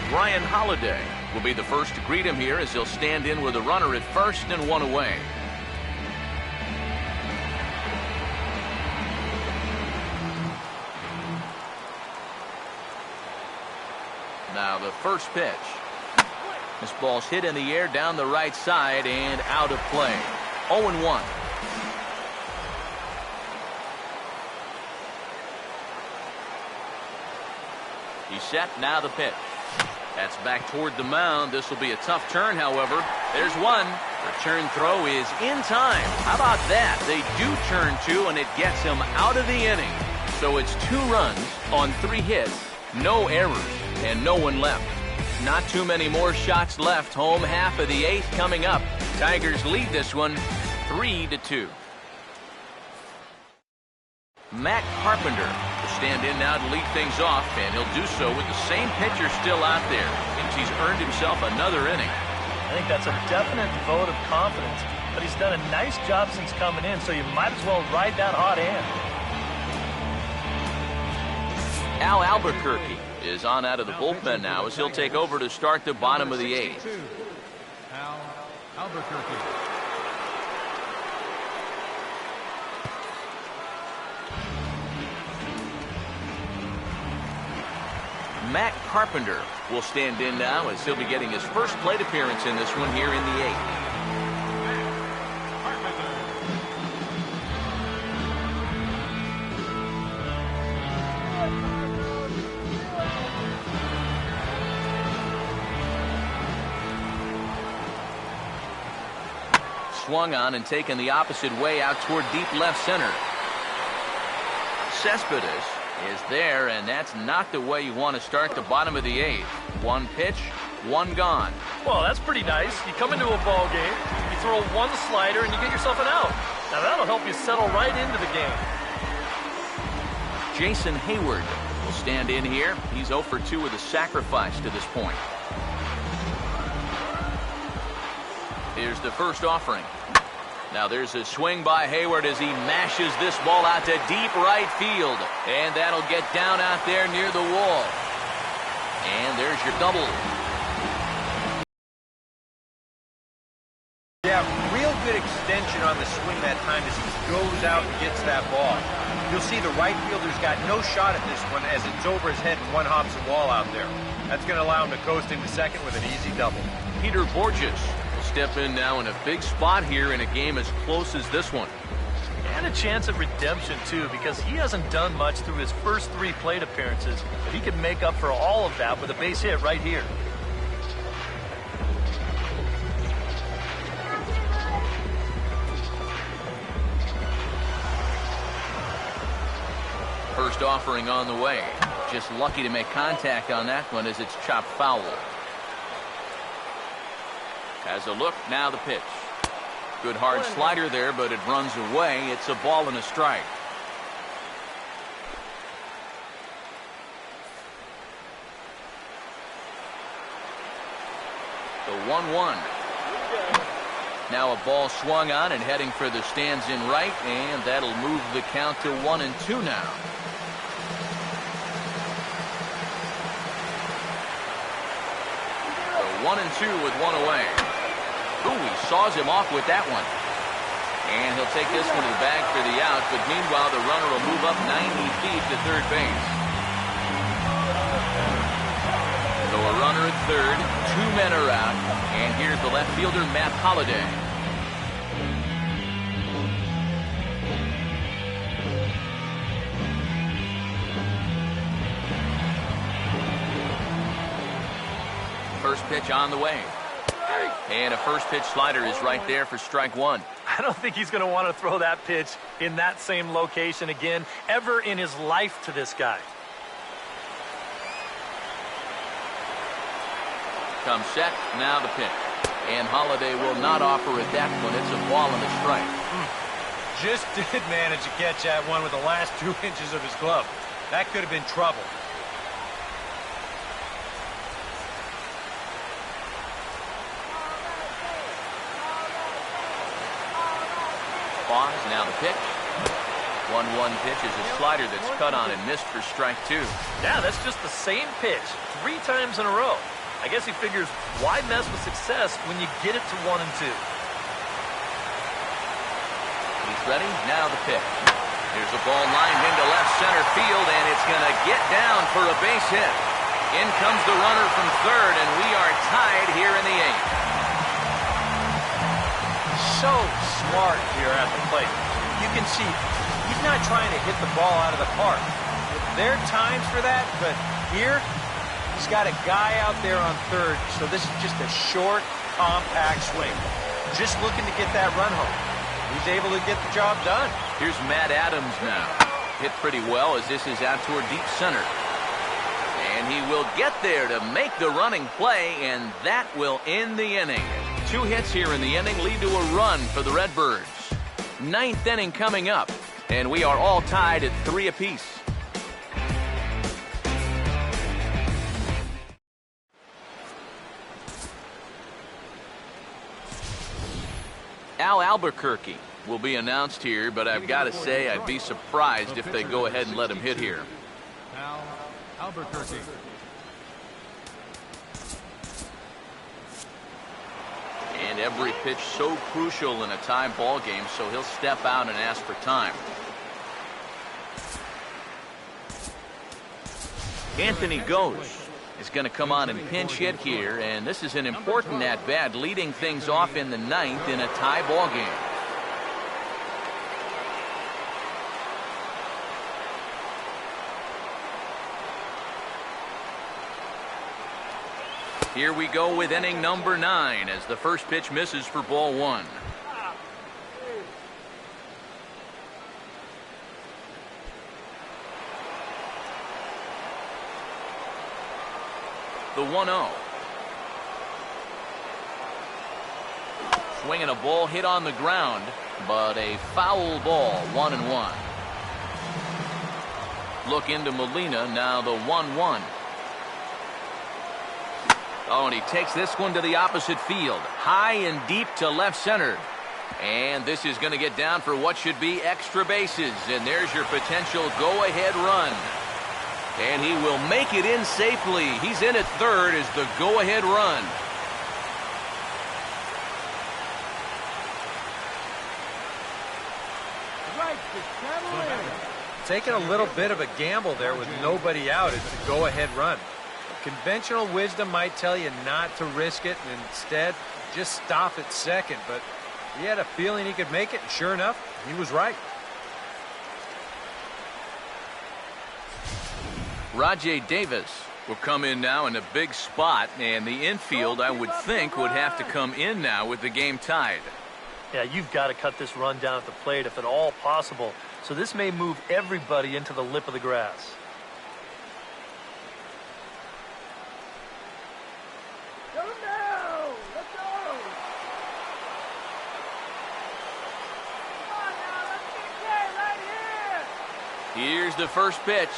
Belisle. Ryan Holiday will be the first to greet him here as he'll stand in with a runner at first and 1 away. Now the first pitch. This ball's hit in the air down the right side and out of play. 0-1. He's set, now the pitch. That's back toward the mound. This will be a tough turn, however. There's one. Return throw is in time. How about that? They do turn two, and it gets him out of the inning. So it's 2 runs on 3 hits, no errors, and no one left. Not too many more shots left. Home half of the 8th coming up. Tigers lead this one 3-2. Matt Carpenter will stand in now to lead things off, and he'll do so with the same pitcher still out there. Thinks he's earned himself another inning. I think that's a definite vote of confidence, but he's done a nice job since coming in, so you might as well ride that hot hand. Al Albuquerque is on out of the bullpen now as he'll take over to start the bottom of the 8th. Al Albuquerque. Matt Carpenter will stand in now as he'll be getting his first plate appearance in this one here in the 8th. Swung on and taken the opposite way out toward deep left center. Cespedes is there, and that's not the way you want to start the bottom of the 8th. 1 pitch, 1 gone. Well, that's pretty nice. You come into a ball game, you throw 1 slider, and you get yourself an out. Now that'll help you settle right into the game. Jason Hayward will stand in here. He's 0 for 2 with a sacrifice to this point. Here's the first offering. Now there's a swing by Hayward as he mashes this ball out to deep right field. And that'll get down out there near the wall. And there's your double. Yeah, real good extension on the swing that time as he goes out and gets that ball. You'll see the right fielder's got no shot at this one as it's over his head and 1 hops the wall out there. That's going to allow him to coast into second with an easy double. Peter Borges will step in now in a big spot here in a game as close as this one. And a chance at redemption, too, because he hasn't done much through his first 3 plate appearances. But he can make up for all of that with a base hit right here. First offering on the way. Just lucky to make contact on that one as it's chopped foul. Has a look, now the pitch. Good hard slider there, but it runs away. It's a ball and a strike. The 1-1. Now a ball swung on and heading for the stands in right, and that'll move the count to 1-2 now. The 1-2 with 1 away. Ooh, he saws him off with that one. And he'll take this one to the bag for the out, but meanwhile the runner will move up 90 feet to third base. So a runner at third, 2 men are out, and here's the left fielder, Matt Holliday. First pitch on the way. And a first pitch slider is right there for strike 1. I don't think he's going to want to throw that pitch in that same location again ever in his life to this guy. Comes set, now the pitch. And Holliday will not offer at that one. It's a ball and a strike. Just did manage to catch that one with the last 2 inches of his glove. That could have been trouble. Pause, now the pitch. 1-1 pitch is a slider that's cut on and missed for strike 2. Yeah, that's just the same pitch 3 times in a row. I guess he figures, why mess with success when you get it to 1-2? He's ready, now the pitch. Here's a ball lined into left center field, and it's going to get down for a base hit. In comes the runner from third, and we are tied here in the eighth. So smart here at the plate. You can see he's not trying to hit the ball out of the park. There are times for that, but here he's got a guy out there on third, so this is just a short, compact swing. Just looking to get that run home. He's able to get the job done. Here's Matt Adams now. Hit pretty well as this is out toward deep center. And he will get there to make the running play, and that will end the inning. 2 hits here in the inning lead to a run for the Redbirds. 9th inning coming up, and we are all tied at 3 apiece. Al Albuquerque will be announced here, but I've got to say I'd be surprised if they go ahead and let him hit here. Al Albuquerque. And every pitch so crucial in a tie ball game, so he'll step out and ask for time. Anthony Ghosh is going to come on and pinch hit here, and this is an important at-bat, leading things off in the 9th in a tie ball game. Here we go with inning number 9 as the first pitch misses for ball 1. The 1-0. Swinging a ball hit on the ground, but a foul ball, 1-1. Look into Molina, now the 1-1. Oh, and he takes this one to the opposite field, high and deep to left center. And this is going to get down for what should be extra bases, and there's your potential go-ahead run. And he will make it in safely. He's in at third as the go-ahead run. Taking a little bit of a gamble there with nobody out as the go-ahead run. Conventional wisdom might tell you not to risk it and instead just stop at second, but he had a feeling he could make it, and sure enough, he was right. Rajai Davis will come in now in a big spot, and the infield, I would think, would have to come in now with the game tied. Yeah, you've got to cut this run down at the plate if at all possible. So this may move everybody into the lip of the grass. Go now! Let's go! Come on now, let's get Jay right here! Here's the first pitch.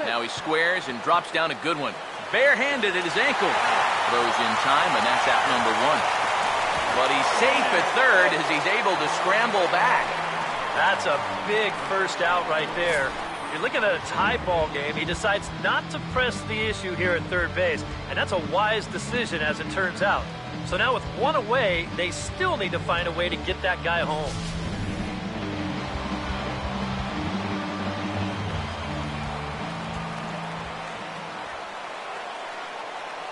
Now he squares and drops down a good one. Barehanded at his ankle. Throws in time, and that's out number 1. But he's safe at third as he's able to scramble back. That's a big first out right there. You're looking at a tie ball game. He decides not to press the issue here at third base, and that's a wise decision as it turns out. So now with one away, they still need to find a way to get that guy home.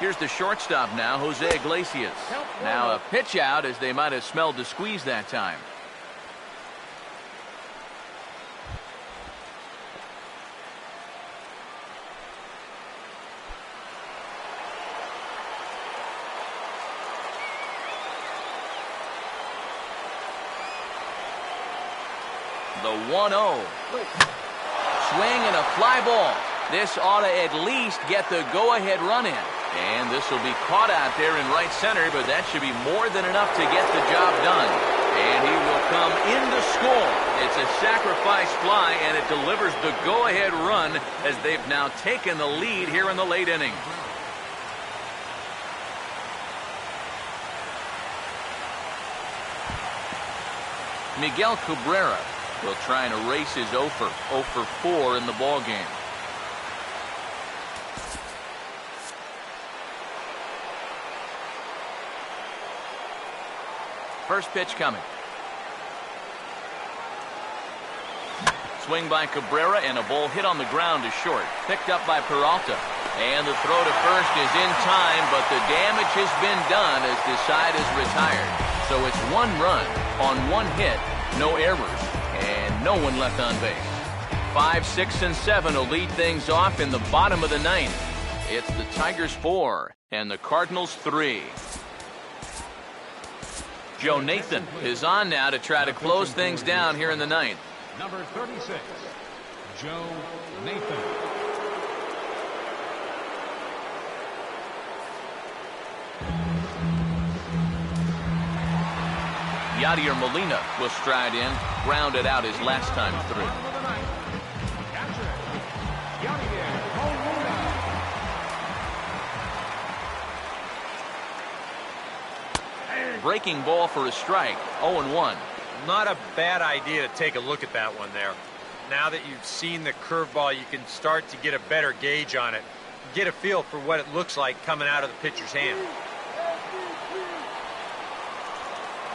Here's the shortstop now, Jose Iglesias. Now a pitch out as they might have smelled the squeeze that time. The 1-0. Swing and a fly ball. This ought to at least get the go-ahead run in. And this will be caught out there in right center, but that should be more than enough to get the job done. And he will come in to score. It's a sacrifice fly, and it delivers the go-ahead run as they've now taken the lead here in the late inning. Miguel Cabrera will try and erase his 0 for 4 in the ballgame. First pitch coming. Swing by Cabrera and a ball hit on the ground to short. Picked up by Peralta. And the throw to first is in time, but the damage has been done as the side is retired. So it's 1 run on 1 hit, no errors, and no one left on base. 5, 6, and 7 will lead things off in the bottom of the 9th. It's the Tigers 4 and the Cardinals 3. Joe Nathan is on now to try to close things down here in the 9th. Number 36, Joe Nathan. Yadier Molina will stride in, grounded out his last time through. Breaking ball for a strike, 0-1. Not a bad idea to take a look at that one there. Now that you've seen the curveball, you can start to get a better gauge on it. Get a feel for what it looks like coming out of the pitcher's hand.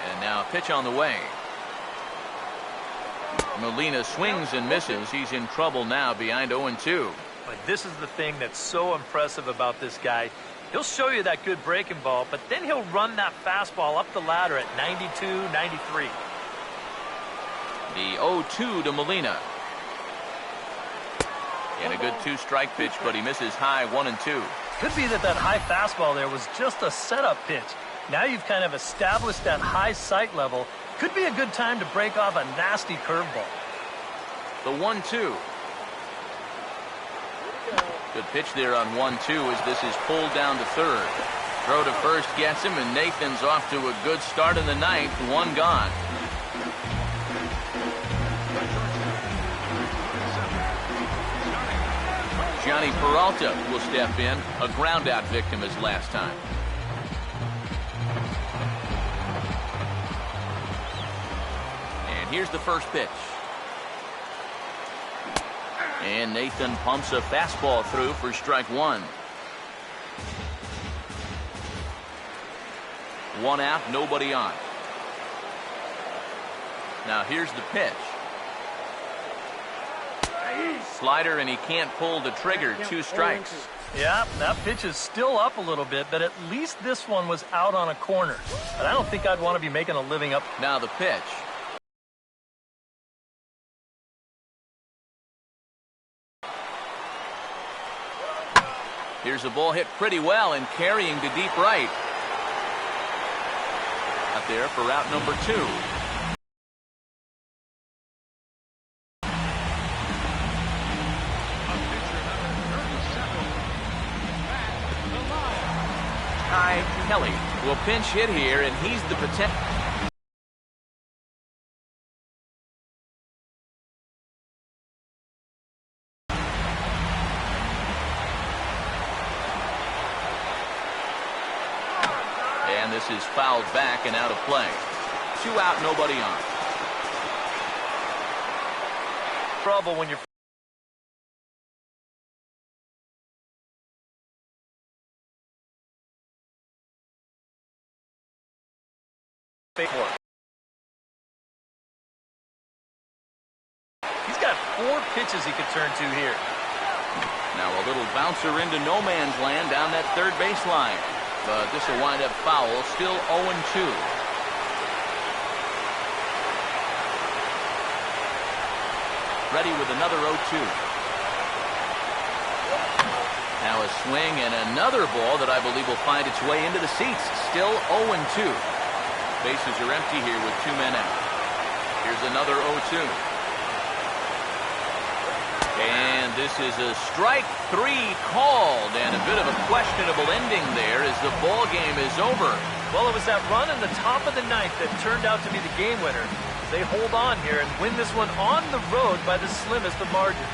And now a pitch on the way. Molina swings and misses. He's in trouble now behind 0-2. But this is the thing that's so impressive about this guy. He'll show you that good breaking ball, but then he'll run that fastball up the ladder at 92, 93. The 0-2 to Molina. And a good 2-strike pitch, but he misses high 1-2. Could be that high fastball there was just a setup pitch. Now you've kind of established that high sight level. Could be a good time to break off a nasty curveball. The 1-2. Good pitch there on 1-2 as this is pulled down to third. Throw to first gets him, and Nathan's off to a good start in the 9th. 1 gone. Johnny Peralta will step in, a ground-out victim his last time. And here's the first pitch. And Nathan pumps a fastball through for strike 1. 1 out, nobody on. Now here's the pitch. Slider, and he can't pull the trigger. 2 strikes. Yeah, that pitch is still up a little bit, but at least this one was out on a corner. But I don't think I'd want to be making a living up. Now the pitch. Here's a ball hit pretty well and carrying to deep right. Out there for route number 2. Ty Kelly will pinch hit here, and he's the potential. And this is fouled back and out of play. 2 out, nobody on. Trouble when you're He's got 4 pitches he could turn to here. Now a little bouncer into no man's land down that third baseline. But this will wind up foul. Still 0-2. Ready with another 0-2. Now a swing and another ball that I believe will find its way into the seats. Still 0-2. Bases are empty here with 2 men out. Here's another 0-2. And this is a strike 3 called, and a bit of a questionable ending there as the ball game is over. Well, it was that run in the top of the 9th that turned out to be the game winner. They hold on here and win this one on the road by the slimmest of margins.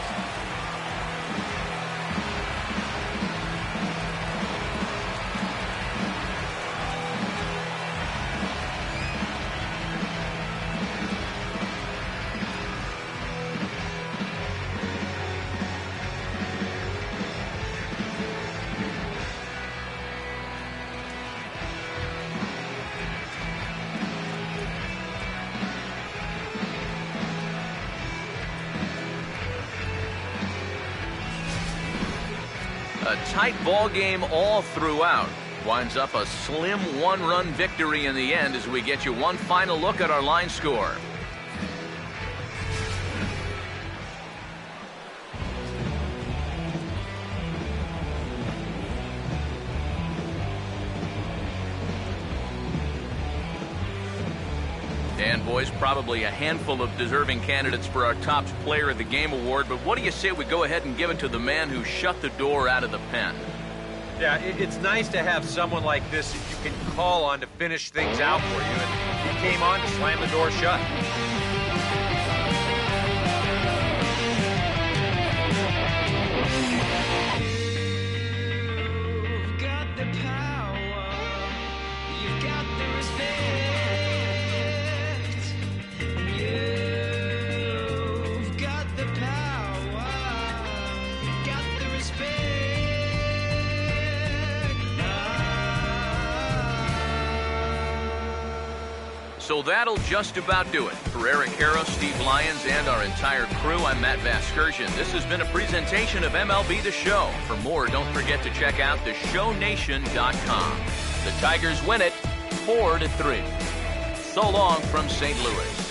A tight ball game all throughout. Winds up a slim one-run victory in the end as we get you one final look at our line score. And boys, probably a handful of deserving candidates for our top player of the game award, but what do you say we go ahead and give it to the man who shut the door out of the pen? Yeah, it's nice to have someone like this that you can call on to finish things out for you, and he came on to slam the door shut. You've got the power, you've got the respect, you've got the power, you've got the respect. So that'll just about do it. For Eric Harrow, Steve Lyons, and our entire crew, I'm Matt Vasgersian. This has been a presentation of MLB The Show. For more, don't forget to check out theshownation.com. The Tigers win it 4-3. So long from St. Louis.